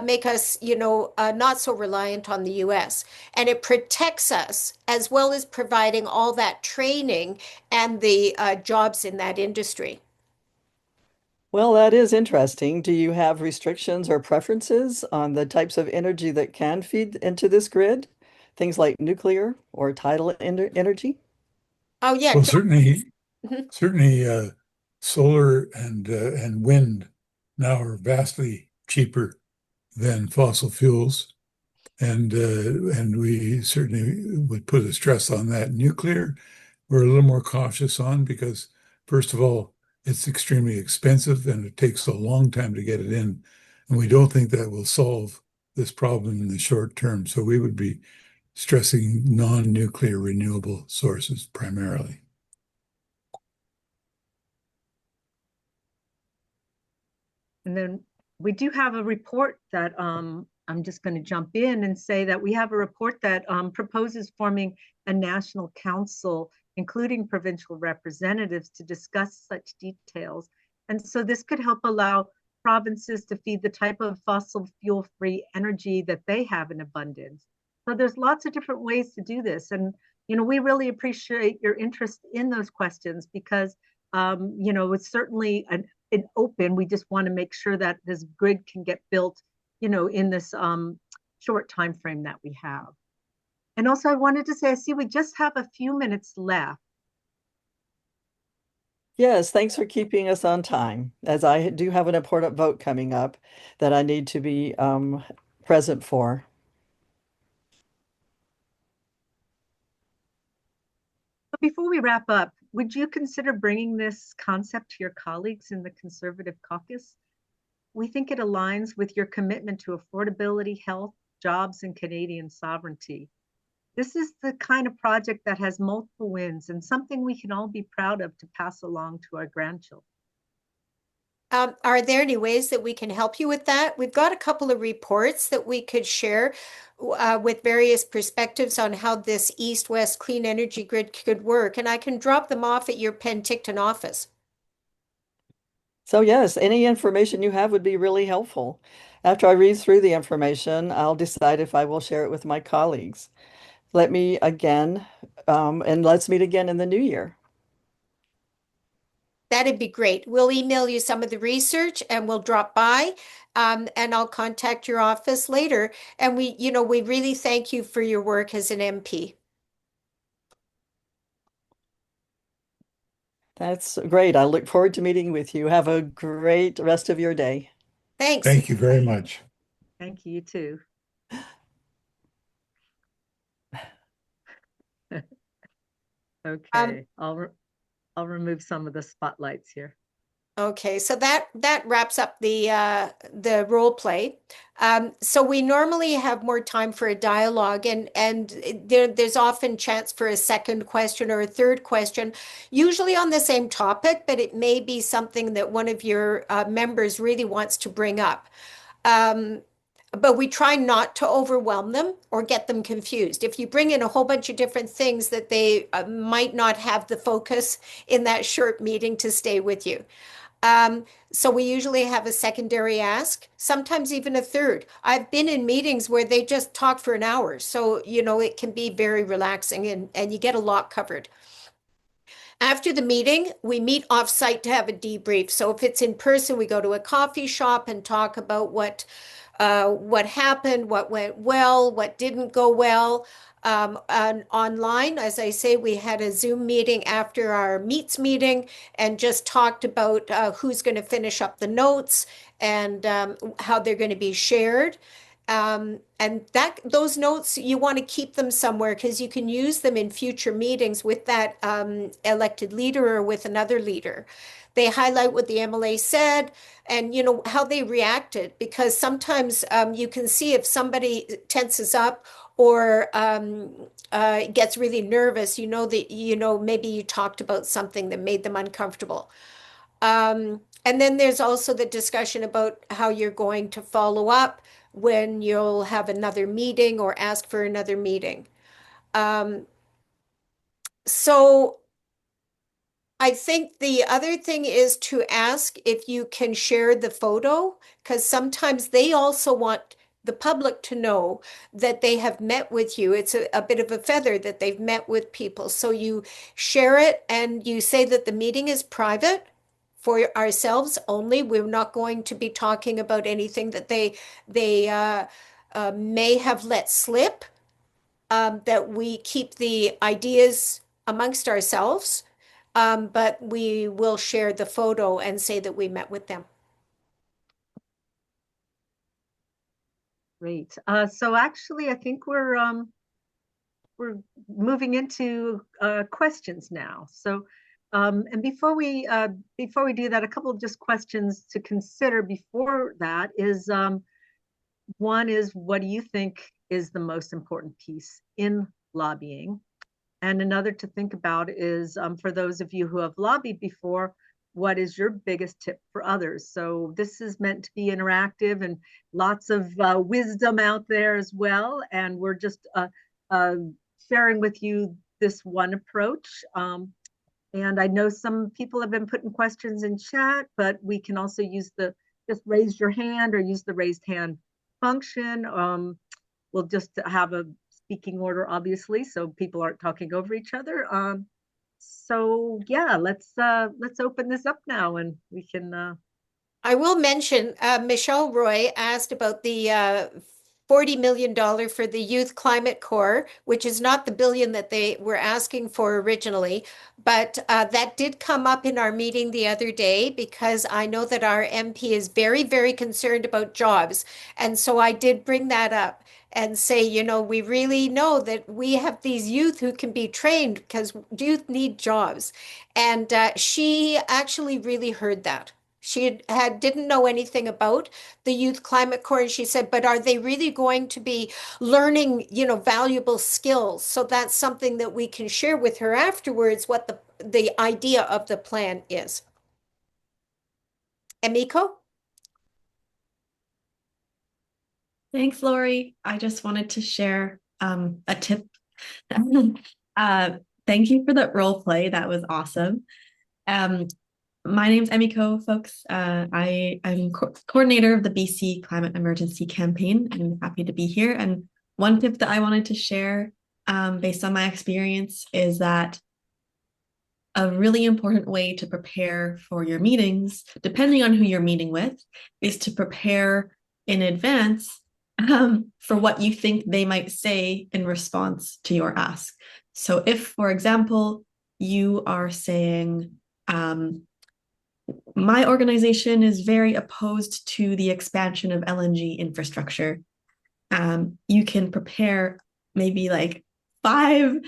Speaker 1: make us, not so reliant on the US. And it protects us as well as providing all that training and the jobs in that industry.
Speaker 4: Well, that is interesting. Do you have restrictions or preferences on the types of energy that can feed into this grid? Things like nuclear or tidal energy?
Speaker 1: Oh, yeah.
Speaker 3: Well, certainly,
Speaker 1: Mhm.
Speaker 3: certainly, solar and wind now are vastly cheaper than fossil fuels, and we certainly would put a stress on that. Nuclear, we're a little more cautious on because, first of all, it's extremely expensive and it takes a long time to get it in, and we don't think that will solve this problem in the short term. So we would be stressing non-nuclear renewable sources primarily.
Speaker 2: And then we do have a report that I'm just going to jump in and say that we have a report that proposes forming a national council, including provincial representatives, to discuss such details. And so this could help allow provinces to feed the type of fossil fuel-free energy that they have in abundance. So there's lots of different ways to do this. And, we really appreciate your interest in those questions because, it's certainly an open. We just want to make sure that this grid can get built, in this short time frame that we have. And also I wanted to say, I see we just have a few minutes left.
Speaker 4: Yes, thanks for keeping us on time, as I do have an important vote coming up that I need to be present for.
Speaker 2: But before we wrap up, would you consider bringing this concept to your colleagues in the Conservative Caucus? We think it aligns with your commitment to affordability, health, jobs, and Canadian sovereignty. This is the kind of project that has multiple wins and something we can all be proud of to pass along to our grandchildren.
Speaker 1: Are there any ways that we can help you with that? We've got a couple of reports that we could share with various perspectives on how this east-west clean energy grid could work, and I can drop them off at your Penticton office.
Speaker 4: So yes, any information you have would be really helpful. After I read through the information, I'll decide if I will share it with my colleagues. Let me again, and let's meet again in the new year.
Speaker 1: That'd be great. We'll email you some of the research and we'll drop by, and I'll contact your office later. And we really thank you for your work as an MP.
Speaker 4: That's great. I look forward to meeting with you. Have a great rest of your day.
Speaker 1: Thanks.
Speaker 3: Thank you very much.
Speaker 2: Thank you, too. Okay, I'll remove some of the spotlights here.
Speaker 1: Okay, so that wraps up the role play. So we normally have more time for a dialogue, and there's often chance for a second question or a third question, usually on the same topic, but it may be something that one of your members really wants to bring up. But we try not to overwhelm them or get them confused. If you bring in a whole bunch of different things that they might not have the focus in that short meeting to stay with you. So we usually have a secondary ask, sometimes even a third. I've been in meetings where they just talk for an hour. So, it can be very relaxing and you get a lot covered. After the meeting, we meet off-site to have a debrief. So if it's in person, we go to a coffee shop and talk about what happened, what went well, what didn't go well. And online, as I say, we had a Zoom meeting after our meets meeting and just talked about who's going to finish up the notes and how they're going to be shared. And those notes, you want to keep them somewhere because you can use them in future meetings with that elected leader or with another leader. They highlight what the MLA said and how they reacted, because sometimes you can see if somebody tenses up or gets really nervous, that maybe you talked about something that made them uncomfortable. And then there's also the discussion about how you're going to follow up when you'll have another meeting or ask for another meeting. So I think the other thing is to ask if you can share the photo, because sometimes they also want the public to know that they have met with you. It's a bit of a feather that they've met with people. So you share it and you say that the meeting is private for ourselves only. We're not going to be talking about anything that they may have let slip, that we keep the ideas amongst ourselves, but we will share the photo and say that we met with them.
Speaker 2: Great. So actually, I think we're moving into questions now. So, and before we do that, a couple of just questions to consider before that is, one is, what do you think is the most important piece in lobbying? And another to think about is, for those of you who have lobbied before, what is your biggest tip for others? So this is meant to be interactive and lots of wisdom out there as well. And we're just sharing with you this one approach. And I know some people have been putting questions in chat, but we can also use the just raise your hand or use the raised hand function. We'll just have a speaking order, obviously, so people aren't talking over each other. So yeah, let's open this up now, and we can.
Speaker 1: I will mention, Michelle Roy asked about the $40 million for the Youth Climate Corps, which is not the billion that they were asking for originally, but that did come up in our meeting the other day because I know that our MP is very, very concerned about jobs. And so I did bring that up and say, you know, we really know that we have these youth who can be trained because youth need jobs. And she actually really heard that. She didn't know anything about the Youth Climate Corps, and she said, but are they really going to be learning, you know, valuable skills? So that's something that we can share with her afterwards, what the idea of the plan is. Emiko?
Speaker 5: Thanks, Lori. I just wanted to share a tip. uh, Thank you for the role play. That was awesome. Um, my name's Emiko, folks. I'm coordinator of the BC Climate Emergency Campaign. I'm happy to be here. And one tip that I wanted to share, based on my experience, is that a really important way to prepare for your meetings, depending on who you're meeting with, is to prepare in advance for what you think they might say in response to your ask. So if, for example, you are saying, my organization is very opposed to the expansion of LNG infrastructure, you can prepare maybe like 5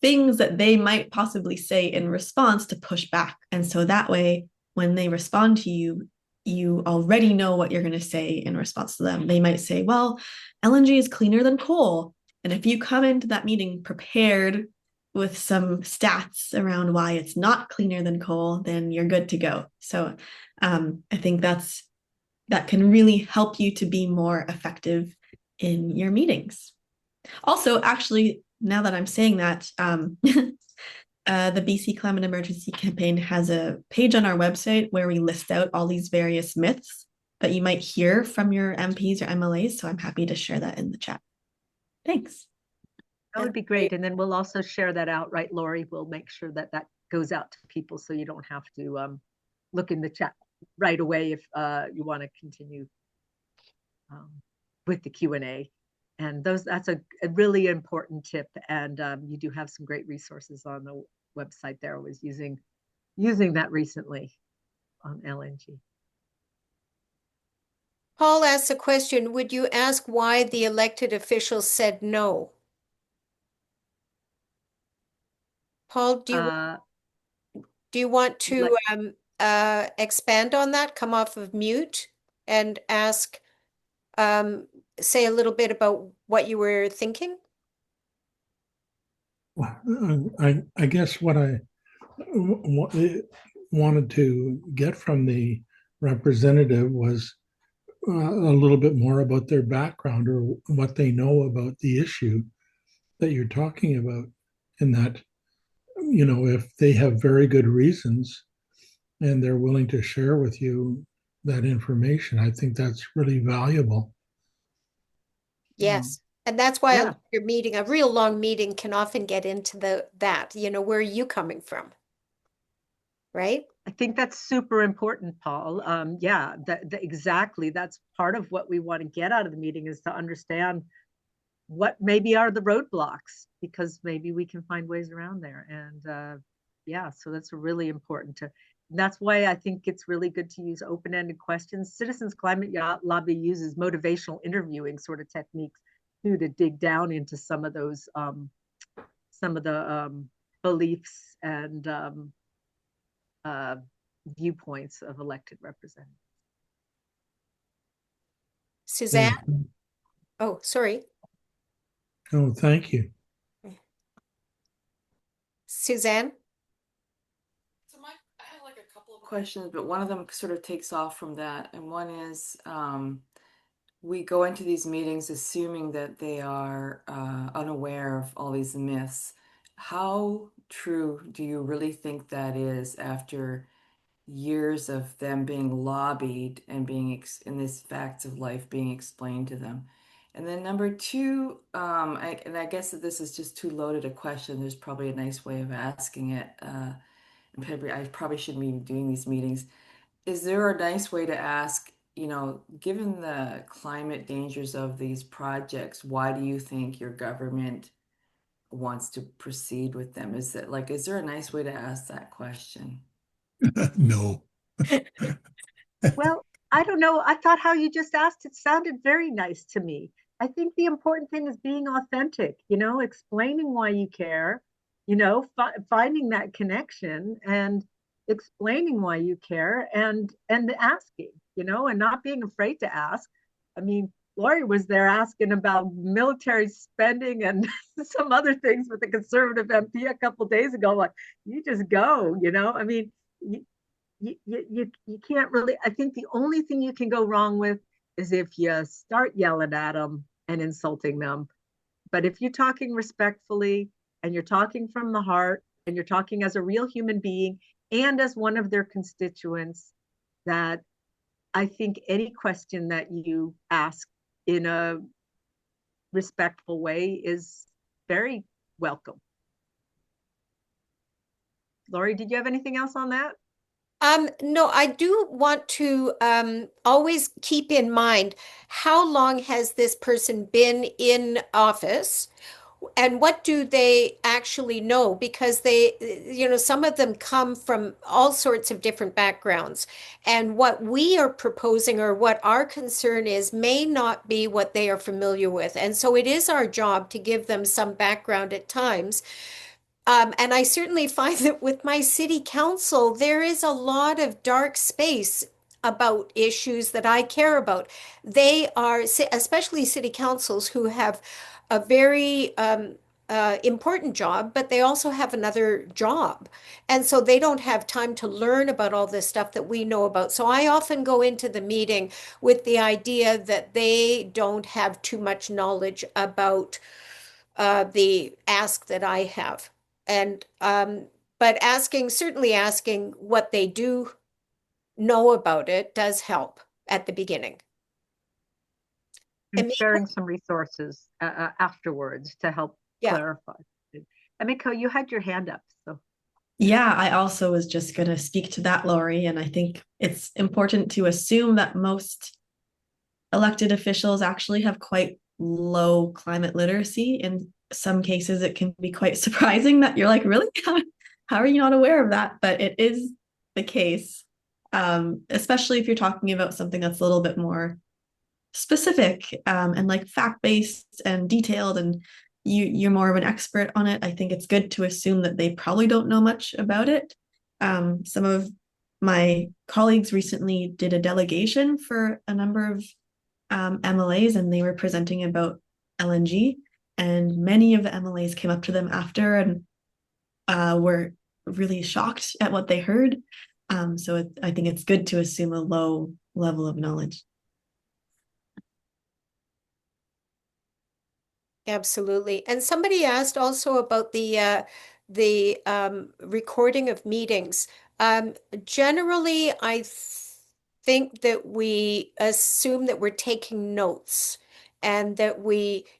Speaker 5: things that they might possibly say in response to push back. And so that way, when they respond to you, you already know what you're going to say in response to them. They might say, well, LNG is cleaner than coal. And if you come into that meeting prepared with some stats around why it's not cleaner than coal, then you're good to go. So I think that can really help you to be more effective in your meetings. Also, actually, now that I'm saying that, the BC Climate Emergency Campaign has a page on our website where we list out all these various myths that you might hear from your MPs or MLAs. So I'm happy to share that in the chat. Thanks.
Speaker 2: That would be great. And then we'll also share that out, right, Lori? We'll make sure that that goes out to people so you don't have to look in the chat right away if you want to continue with the Q&A. And that's a really important tip. And you do have some great resources on the website there. I was using that recently on LNG.
Speaker 1: Paul asks a question, would you ask why the elected officials said no? Paul, do you want to expand on that? Come off of mute and ask, say a little bit about what you were thinking?
Speaker 3: I guess what I wanted to get from the representative was a little bit more about their background or what they know about the issue that you're talking about. And that, you know, if they have very good reasons and they're willing to share with you that information, I think that's really valuable.
Speaker 1: Yes. And that's why
Speaker 2: Yeah.
Speaker 1: your meeting, a real long meeting can often get into that, you know, where are you coming from? Right?
Speaker 2: I think that's super important, Paul. Yeah, exactly. That's part of what we want to get out of the meeting is to understand what maybe are the roadblocks, because maybe we can find ways around there. And yeah, so that's really important to. That's why I think it's really good to use open-ended questions. Citizens Climate Lobby uses motivational interviewing sort of techniques too to dig down into some of those, beliefs and viewpoints of elected representatives.
Speaker 1: Suzanne?
Speaker 3: Yeah.
Speaker 1: Oh, sorry.
Speaker 3: Oh, thank you.
Speaker 1: Suzanne?
Speaker 6: So I have like a couple of questions, but one of them sort of takes off from that. And one is we go into these meetings assuming that they are unaware of all these myths. How true do you really think that is after years of them being lobbied and being in this facts of life being explained to them. And then number two, and I guess that this is just too loaded a question. There's probably a nice way of asking it. And I probably shouldn't be doing these meetings. Is there a nice way to ask, given the climate dangers of these projects, why do you think your government wants to proceed with them? Is there a nice way to ask that question?
Speaker 3: No.
Speaker 2: Well, I don't know. I thought how you just asked it sounded very nice to me. I think the important thing is being authentic, explaining why you care, finding that connection and explaining why you care and asking, and not being afraid to ask. I mean, Lori was there asking about military spending and some other things with the conservative MP a couple of days ago. Like, you just go, I mean, you can't really. I think the only thing you can go wrong with is if you start yelling at them and insulting them. But if you're talking respectfully and you're talking from the heart and you're talking as a real human being and as one of their constituents, that I think any question that you ask in a respectful way is very welcome. Lori, did you have anything else on that?
Speaker 1: No, I do want to always keep in mind how long has this person been in office and what do they actually know? Because some of them come from all sorts of different backgrounds. And what we are proposing or what our concern is may not be what they are familiar with. And so it is our job to give them some background at times. And I certainly find that with my city council, there is a lot of dark space about issues that I care about. They are, especially city councils who have a very important job, but they also have another job. And so they don't have time to learn about all this stuff that we know about. So I often go into the meeting with the idea that they don't have too much knowledge about the ask that I have. And but certainly asking what they do know about it does help at the beginning.
Speaker 2: And
Speaker 1: And
Speaker 2: sharing some resources afterwards to help
Speaker 1: yeah,
Speaker 2: clarify. Emiko, you had your hand up, so.
Speaker 5: Yeah, I also was just going to speak to that, Lori, and I think it's important to assume that most elected officials actually have quite low climate literacy. In some cases, it can be quite surprising that you're like, really? How are you not aware of that? But it is the case, especially if you're talking about something that's a little bit more specific and like fact-based and detailed, and you're more of an expert on it. I think it's good to assume that they probably don't know much about it. Some of my colleagues recently did a delegation for a number of MLAs, and they were presenting about LNG, and many of the MLAs came up to them after and were really shocked at what they heard. So I think it's good to assume a low level of knowledge.
Speaker 1: absolutely. And somebody asked also about the recording of meetings. Generally, I think that we assume that we're taking notes and that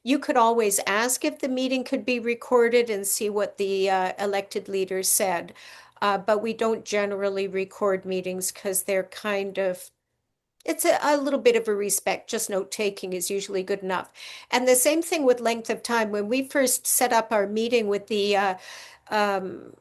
Speaker 1: you could always ask if the meeting could be recorded and see what the elected leader said. But we don't generally record meetings because they're it's a little bit of a respect. Just note taking is usually good enough. And the same thing with length of time. When we first set up our meeting with the um,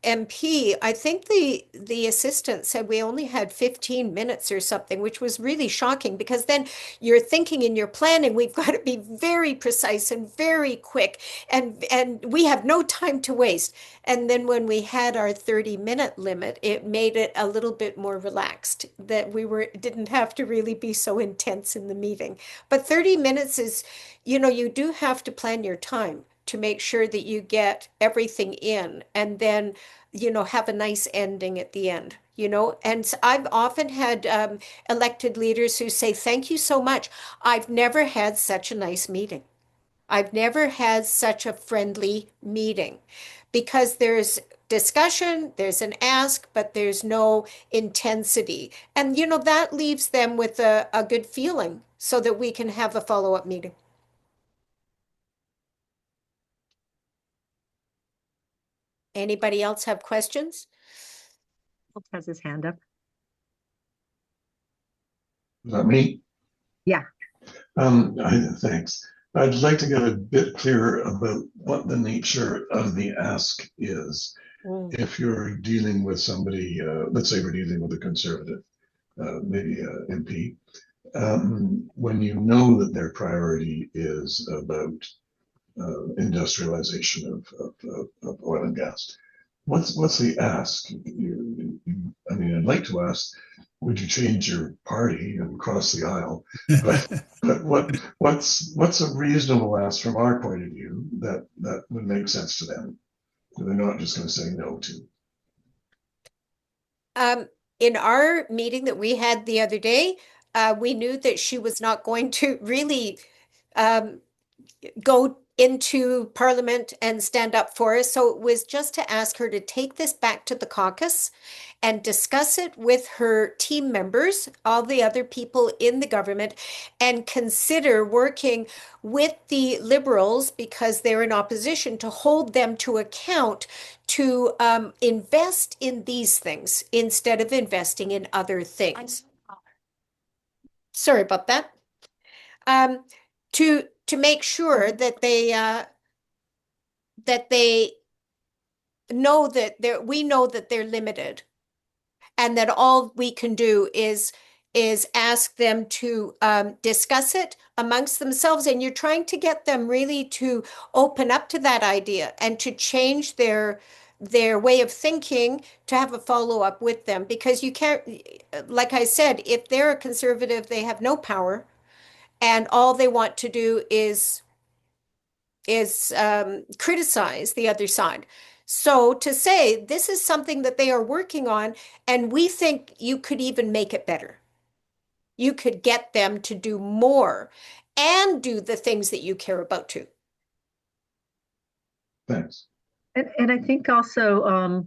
Speaker 1: MP, I think the assistant said we only had 15 minutes or something, which was really shocking because then you're thinking in your planning, we've got to be very precise and very quick, and we have no time to waste. And then when we had our 30-minute limit, it made it a little bit more relaxed that didn't have to really be so intense in the meeting. But 30 minutes is, you do have to plan your time to make sure that you get everything in and then have a nice ending at the end. And I've often had elected leaders who say, thank you so much. I've never had such a nice meeting. I've never had such a friendly meeting because there's discussion, there's an ask, but there's no intensity. And, that leaves them with a good feeling so that we can have a follow-up meeting. Anybody else have questions?
Speaker 2: Phil has his hand up.
Speaker 7: Is that me?
Speaker 2: Yeah.
Speaker 7: Thanks. I'd like to get a bit clearer about what the nature of the ask is. If you're dealing with somebody, let's say we're dealing with a conservative, maybe a MP, when you know that their priority is about industrialization of oil and gas, what's the ask? I mean, I'd like to ask, would you change your party and cross the aisle? But what's a reasonable ask from our point of view that would make sense to them? That they're not just going to say no to.
Speaker 1: In our meeting that we had the other day, we knew that she was not going to really go into Parliament and stand up for us. So it was just to ask her to take this back to the caucus and discuss it with her team members, all the other people in the government, and consider working with the Liberals, because they're in opposition, to hold them to account to invest in these things instead of investing in other things. Sorry about that. To make sure that they know that we know that they're limited, and that all we can do is ask them to discuss it amongst themselves. And you're trying to get them really to open up to that idea and to change their way of thinking, to have a follow-up with them, because you can't, like I said, if they're a conservative, they have no power, and all they want to do is criticize the other side. So to say this is something that they are working on, and we think you could even make it better. You could get them to do more and do the things that you care about too.
Speaker 7: Thanks.
Speaker 2: And I think also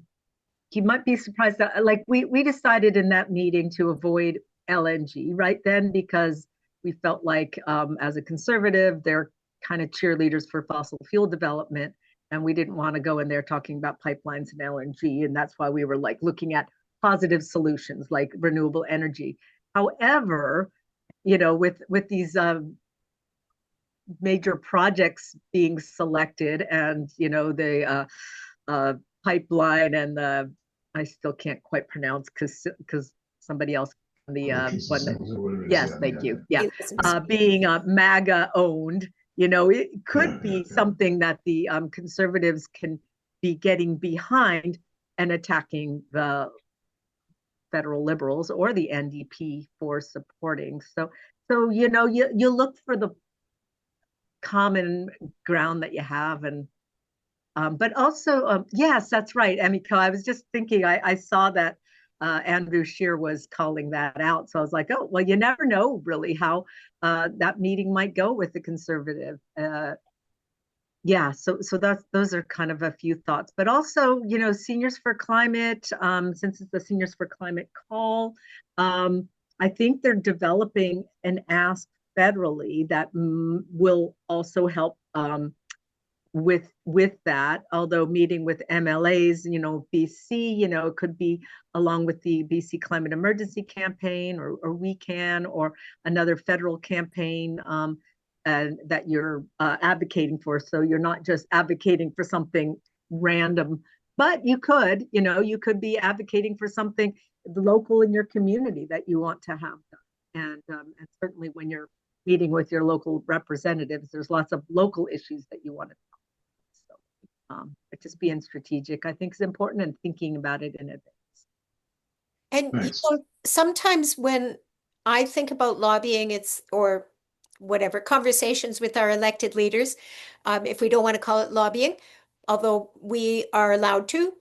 Speaker 2: you might be surprised that, like, we decided in that meeting to avoid LNG right then, because we felt like as a conservative, they're kind of cheerleaders for fossil fuel development, and we didn't want to go in there talking about pipelines and LNG, and that's why we were like looking at positive solutions like renewable energy. However, with these major projects being selected, and the pipeline and the, I still can't quite pronounce because somebody else the one that, yes, thank you, yeah, being MAGA owned, it could be something that the conservatives can be getting behind and attacking the federal Liberals or the NDP for supporting. So you look for the common ground that you have. And but also, yes, that's right, Emiko. I was just thinking, I saw that Andrew Scheer was calling that out. So I was like, oh, well, you never know really how that meeting might go with the conservative. Yeah, so those are kind of a few thoughts. But also, Seniors for Climate, since it's the Seniors for Climate call, I think they're developing an ask federally that will also help with that, although meeting with MLAs, BC, it could be along with the BC Climate Emergency Campaign, or We Can, or another federal campaign and that you're advocating for. So you're not just advocating for something random, but you could be advocating for something local in your community that you want to have done. And certainly when you're meeting with your local representatives, there's lots of local issues that you want to talk about. So but just being strategic, I think, is important, and thinking about it in advance.
Speaker 1: And sometimes when I think about lobbying, or whatever, conversations with our elected leaders, if we don't want to call it lobbying, although we are allowed to,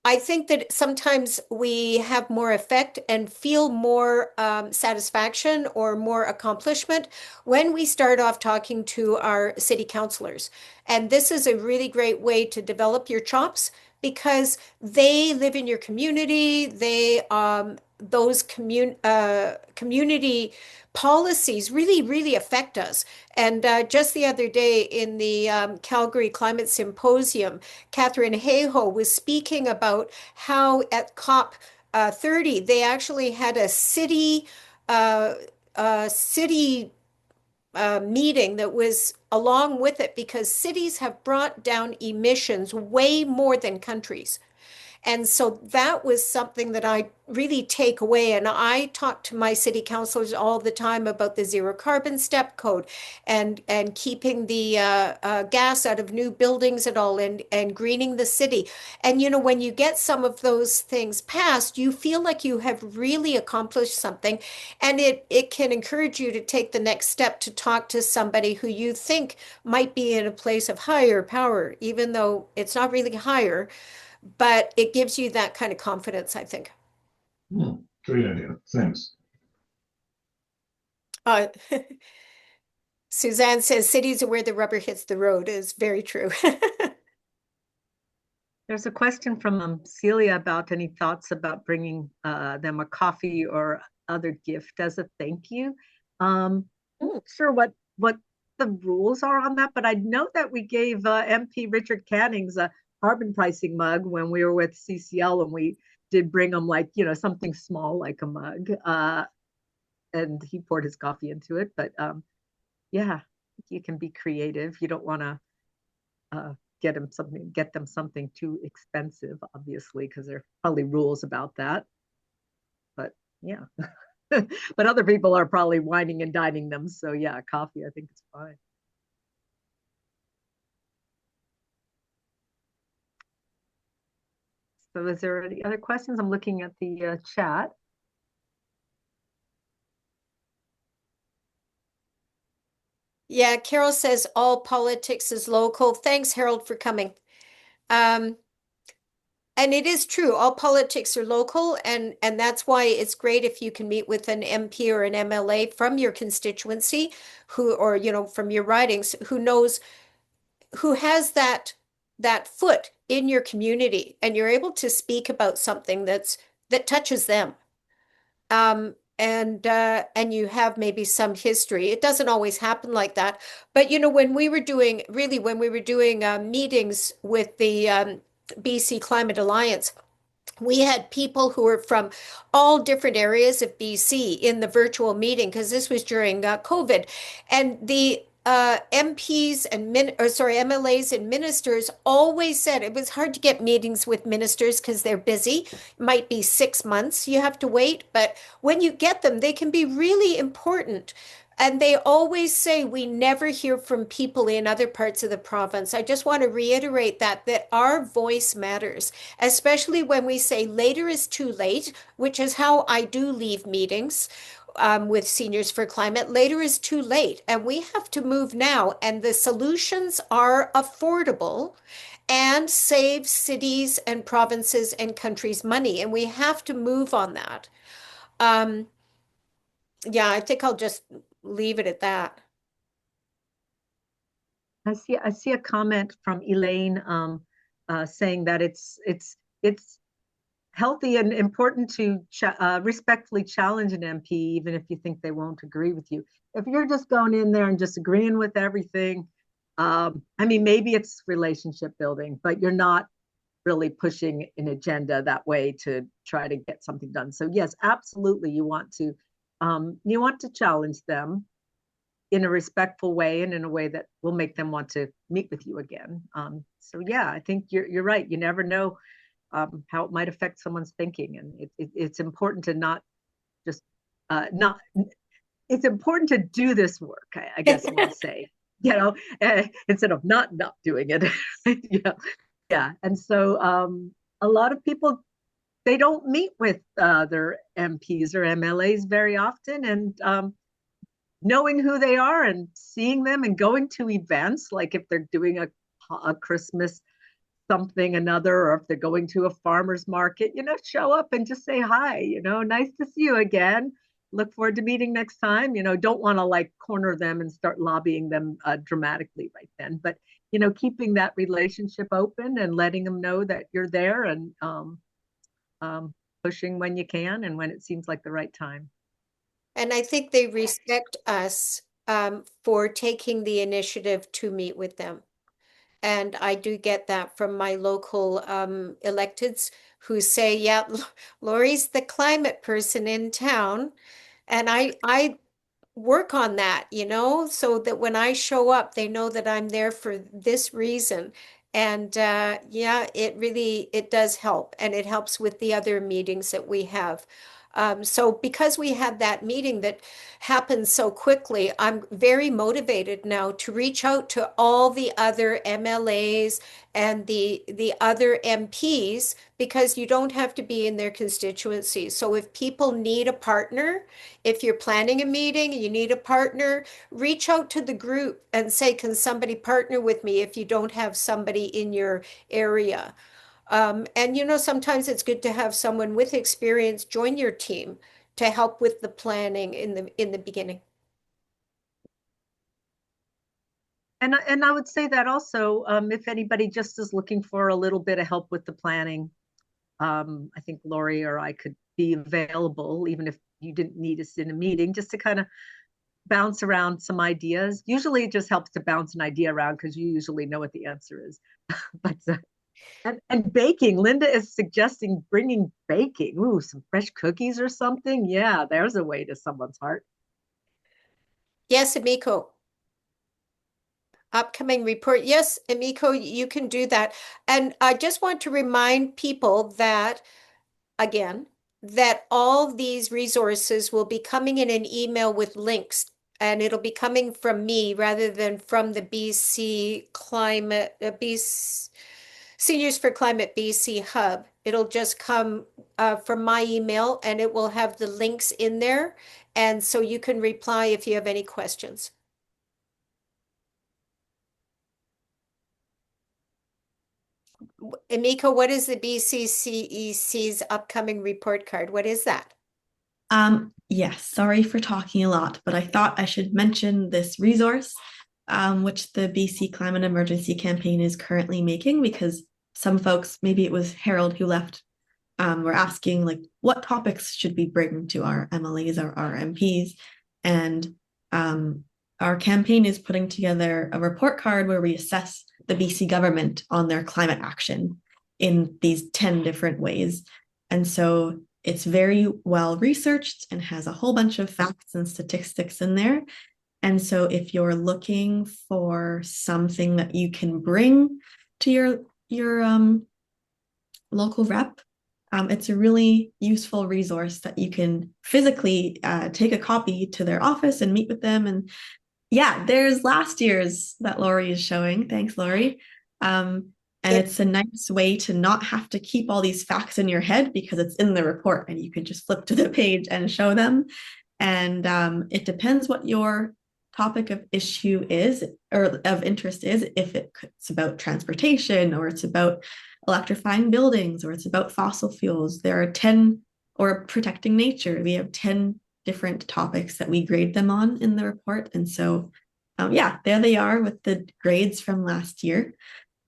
Speaker 1: I think that sometimes we have more effect and feel more satisfaction or more accomplishment when we start off talking to our city councilors. And this is a really great way to develop your chops, because they live in your community. Those community policies really, really affect us. And just the other day in the Calgary Climate Symposium, Catherine Hayhoe was speaking about how at COP 30, they actually had uh, a city meeting that was along with it because cities have brought down emissions way more than countries. And so that was something that I really take away. And I talk to my city councilors all the time about the zero carbon step code and keeping the gas out of new buildings and all and greening the city. And you know, when you get some of those things passed, you feel like you have really accomplished something. And it can encourage you to take the next step to talk to somebody who you think might be in a place of higher power, even though it's not really higher, but it gives you that kind of confidence, I think.
Speaker 7: Great idea. Thanks.
Speaker 1: Uh, Suzanne says cities are where the rubber hits the road is very true.
Speaker 2: There's a question from Celia about any thoughts about bringing them a coffee or other gift as a thank you. Not sure what the rules are on that, but I know that we gave MP Richard Cannings a carbon pricing mug when we were with CCL, and we did bring him like, you know, something small like a mug, and he poured his coffee into it. But yeah, you can be creative. You don't want to get them something too expensive, obviously, because there are probably rules about that. But yeah, but other people are probably wining and dining them. So yeah, coffee, I think it's fine. So is there any other questions? I'm looking at the chat.
Speaker 1: Yeah, Carol says all politics is local. Thanks, Harold, for coming. Um, and it is true, all politics are local, and that's why it's great if you can meet with an MP or an MLA from your constituency who, or you know, from your ridings, who knows, who has that foot in your community, and you're able to speak about something that touches them. And you have maybe some history. It doesn't always happen like that. But you know, when we were doing meetings with the BC Climate Alliance, we had people who were from all different areas of BC in the virtual meeting because this was during COVID, and the MPs and MLAs and ministers always said it was hard to get meetings with ministers because they're busy. It might be 6 months you have to wait, but when you get them, they can be really important. And they always say we never hear from people in other parts of the province. I just want to reiterate that our voice matters, especially when we say later is too late, which is how I do leave meetings with Seniors for Climate. Later is too late, and we have to move now. And the solutions are affordable and save cities and provinces and countries money. And we have to move on that. Um, yeah, I think I'll just leave it at that.
Speaker 2: I see a comment from Elaine saying that it's healthy and important to respectfully challenge an MP, even if you think they won't agree with you. If you're just going in there and just agreeing with everything, I mean, maybe it's relationship building, but you're not really pushing an agenda that way to try to get something done. So yes, absolutely, you want to challenge them in a respectful way and in a way that will make them want to meet with you again. So yeah, I think you're right. You never know how it might affect someone's thinking, and it's important to not just not. It's important to do this work. I guess we'll say, instead of not doing it. Yeah, yeah. And so a lot of people, they don't meet with their MPs or MLAs very often, and knowing who they are and seeing them and going to events, like if they're doing a Christmas something another, or if they're going to a farmer's market, show up and just say hi, nice to see you again. look forward to meeting next time. Don't want to like corner them and start lobbying them dramatically right then, but keeping that relationship open and letting them know that you're there, and pushing when you can and when it seems like the right time.
Speaker 1: And I think they respect us for taking the initiative to meet with them. And I do get that from my local electeds who say, yeah, Lori's the climate person in town. And I work on that, so that when I show up, they know that I'm there for this reason. And yeah, it does help. And it helps with the other meetings that we have. So because we had that meeting that happened so quickly, I'm very motivated now to reach out to all the other MLAs and the other MPs, because you don't have to be in their constituency. So if people need a partner, if you're planning a meeting and you need a partner, reach out to the group and say, can somebody partner with me if you don't have somebody in your area? And sometimes it's good to have someone with experience join your team to help with the planning in the beginning.
Speaker 2: And I would say that also, if anybody just is looking for a little bit of help with the planning, I think Lori or I could be available, even if you didn't need us in a meeting, just to kind of bounce around some ideas. Usually it just helps to bounce an idea around because you usually know what the answer is. But and baking, Linda is suggesting bringing baking. Ooh, some fresh cookies or something. Yeah, there's a way to someone's heart.
Speaker 1: Yes, Emiko. Upcoming report. Yes, Emiko, you can do that. And I just want to remind people that, again, that all these resources will be coming in an email with links, and it'll be coming from me rather than from the BC Climate, BC, Seniors for Climate BC Hub. It'll just come from my email, and it will have the links in there. And so you can reply if you have any questions. Emiko, what is the BCCEC's upcoming report card? What is that?
Speaker 5: Yes, sorry for talking a lot, but I thought I should mention this resource, which the BC Climate Emergency Campaign is currently making, because some folks, maybe it was Harold who left, were asking like, what topics should we bring to our MLAs or our MPs? And our campaign is putting together a report card where we assess the BC government on their climate action in these 10 different ways. And so it's very well researched and has a whole bunch of facts and statistics in there. And so if you're looking for something that you can bring to your local rep, it's a really useful resource that you can physically take a copy to their office and meet with them. And yeah, there's last year's that Lori is showing. Thanks, Lori. And it's a nice way to not have to keep all these facts in your head, because it's in the report and you can just flip to the page and show them. And it depends what your topic of issue is or of interest is. If it's about transportation, or it's about electrifying buildings, or it's about fossil fuels, there are 10, or protecting nature. We have 10 different topics that we grade them on in the report. And so, yeah, there they are with the grades from last year.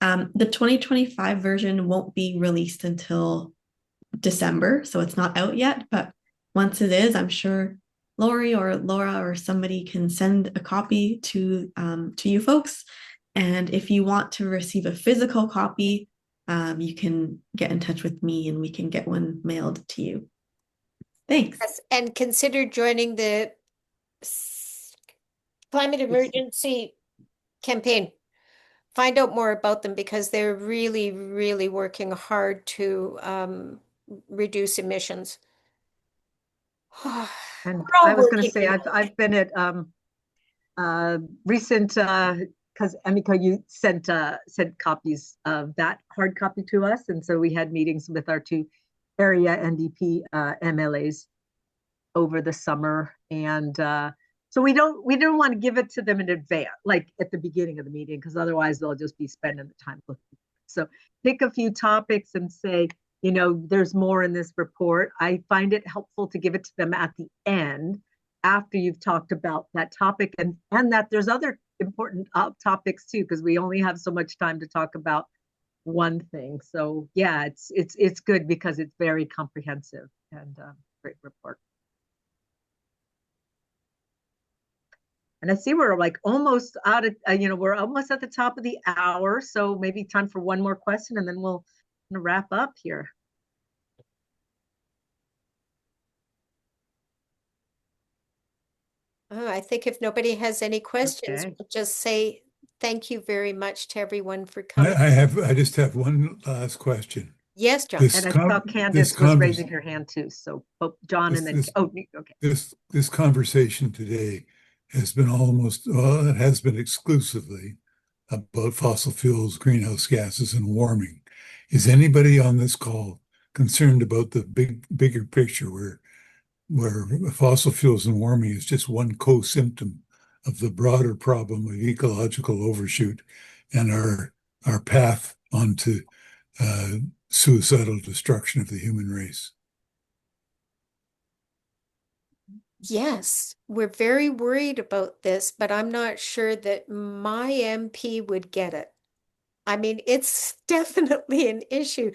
Speaker 5: The 2025 version won't be released until December, so it's not out yet. But once it is, I'm sure Lori or Laura or somebody can send a copy to you folks. And if you want to receive a physical copy, you can get in touch with me and we can get one mailed to you. Thanks.
Speaker 1: Yes, and consider joining the climate emergency campaign. Find out more about them, because they're really, really working hard to reduce emissions.
Speaker 2: And
Speaker 1: We're all
Speaker 2: I was going to
Speaker 1: working
Speaker 2: say, I've been at recent, because Emiko, you sent copies of that hard copy to us, and so we had meetings with our two area NDP MLAs over the summer, and so we don't want to give it to them in advance, like at the beginning of the meeting, because otherwise they'll just be spending the time looking. So pick a few topics and say, there's more in this report. I find it helpful to give it to them at the end, after you've talked about that topic, and that there's other important topics too, because we only have so much time to talk about one thing. So yeah, it's good because it's very comprehensive and great report. And I see we're like almost out of, we're almost at the top of the hour. So maybe time for one more question and then we'll wrap up here.
Speaker 1: Oh, I think if nobody has any questions,
Speaker 2: Okay.
Speaker 1: we'll just say thank you very much to everyone for
Speaker 3: I,
Speaker 1: coming.
Speaker 3: I just have one last question.
Speaker 1: Yes, John.
Speaker 3: This
Speaker 2: And I
Speaker 3: com
Speaker 2: saw
Speaker 3: this
Speaker 2: Candace was
Speaker 3: convers
Speaker 2: raising her hand too. So John
Speaker 3: this,
Speaker 2: and then,
Speaker 3: this
Speaker 2: okay.
Speaker 3: this conversation today has been it has been exclusively about fossil fuels, greenhouse gases, and warming. Is anybody on this call concerned about the bigger picture where fossil fuels and warming is just one co-symptom of the broader problem of ecological overshoot and our path onto suicidal destruction of the human race?
Speaker 1: Yes, we're very worried about this, but I'm not sure that my MP would get it. I mean, it's definitely an issue,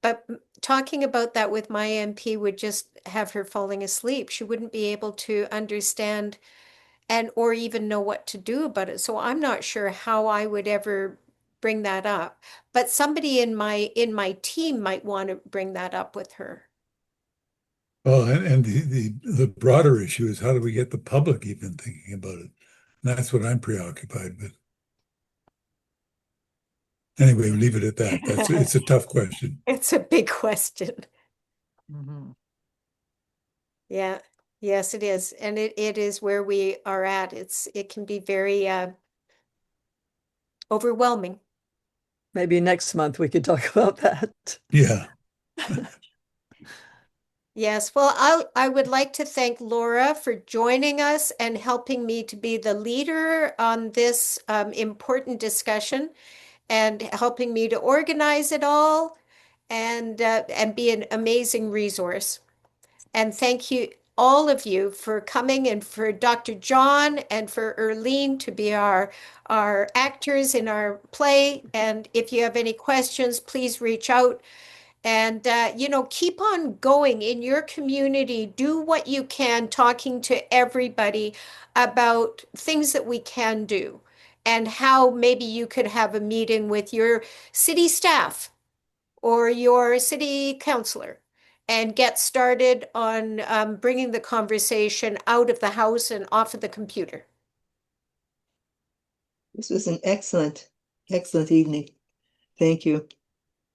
Speaker 1: but talking about that with my MP would just have her falling asleep. She wouldn't be able to understand and or even know what to do about it. So I'm not sure how I would ever bring that up. But somebody in my team might want to bring that up with her.
Speaker 3: Well, and the broader issue is how do we get the public even thinking about it? And that's what I'm preoccupied with. Anyway, we'll leave it at that. It's a tough question.
Speaker 1: It's a big question.
Speaker 2: Mm-hmm.
Speaker 1: Yeah. Yes, it is. And it is where we are at. It can be very overwhelming.
Speaker 4: Maybe next month we could talk about that.
Speaker 3: Yeah.
Speaker 1: Yes, well, I would like to thank Laura for joining us and helping me to be the leader on this important discussion and helping me to organize it all and be an amazing resource. And thank you, all of you, for coming and for Dr. John and for Erlene to be our actors in our play. And if you have any questions, please reach out. And, keep on going in your community. Do what you can, talking to everybody about things that we can do and how maybe you could have a meeting with your city staff or your city councilor and get started on bringing the conversation out of the house and off of the computer.
Speaker 8: This was an excellent, excellent evening. Thank you.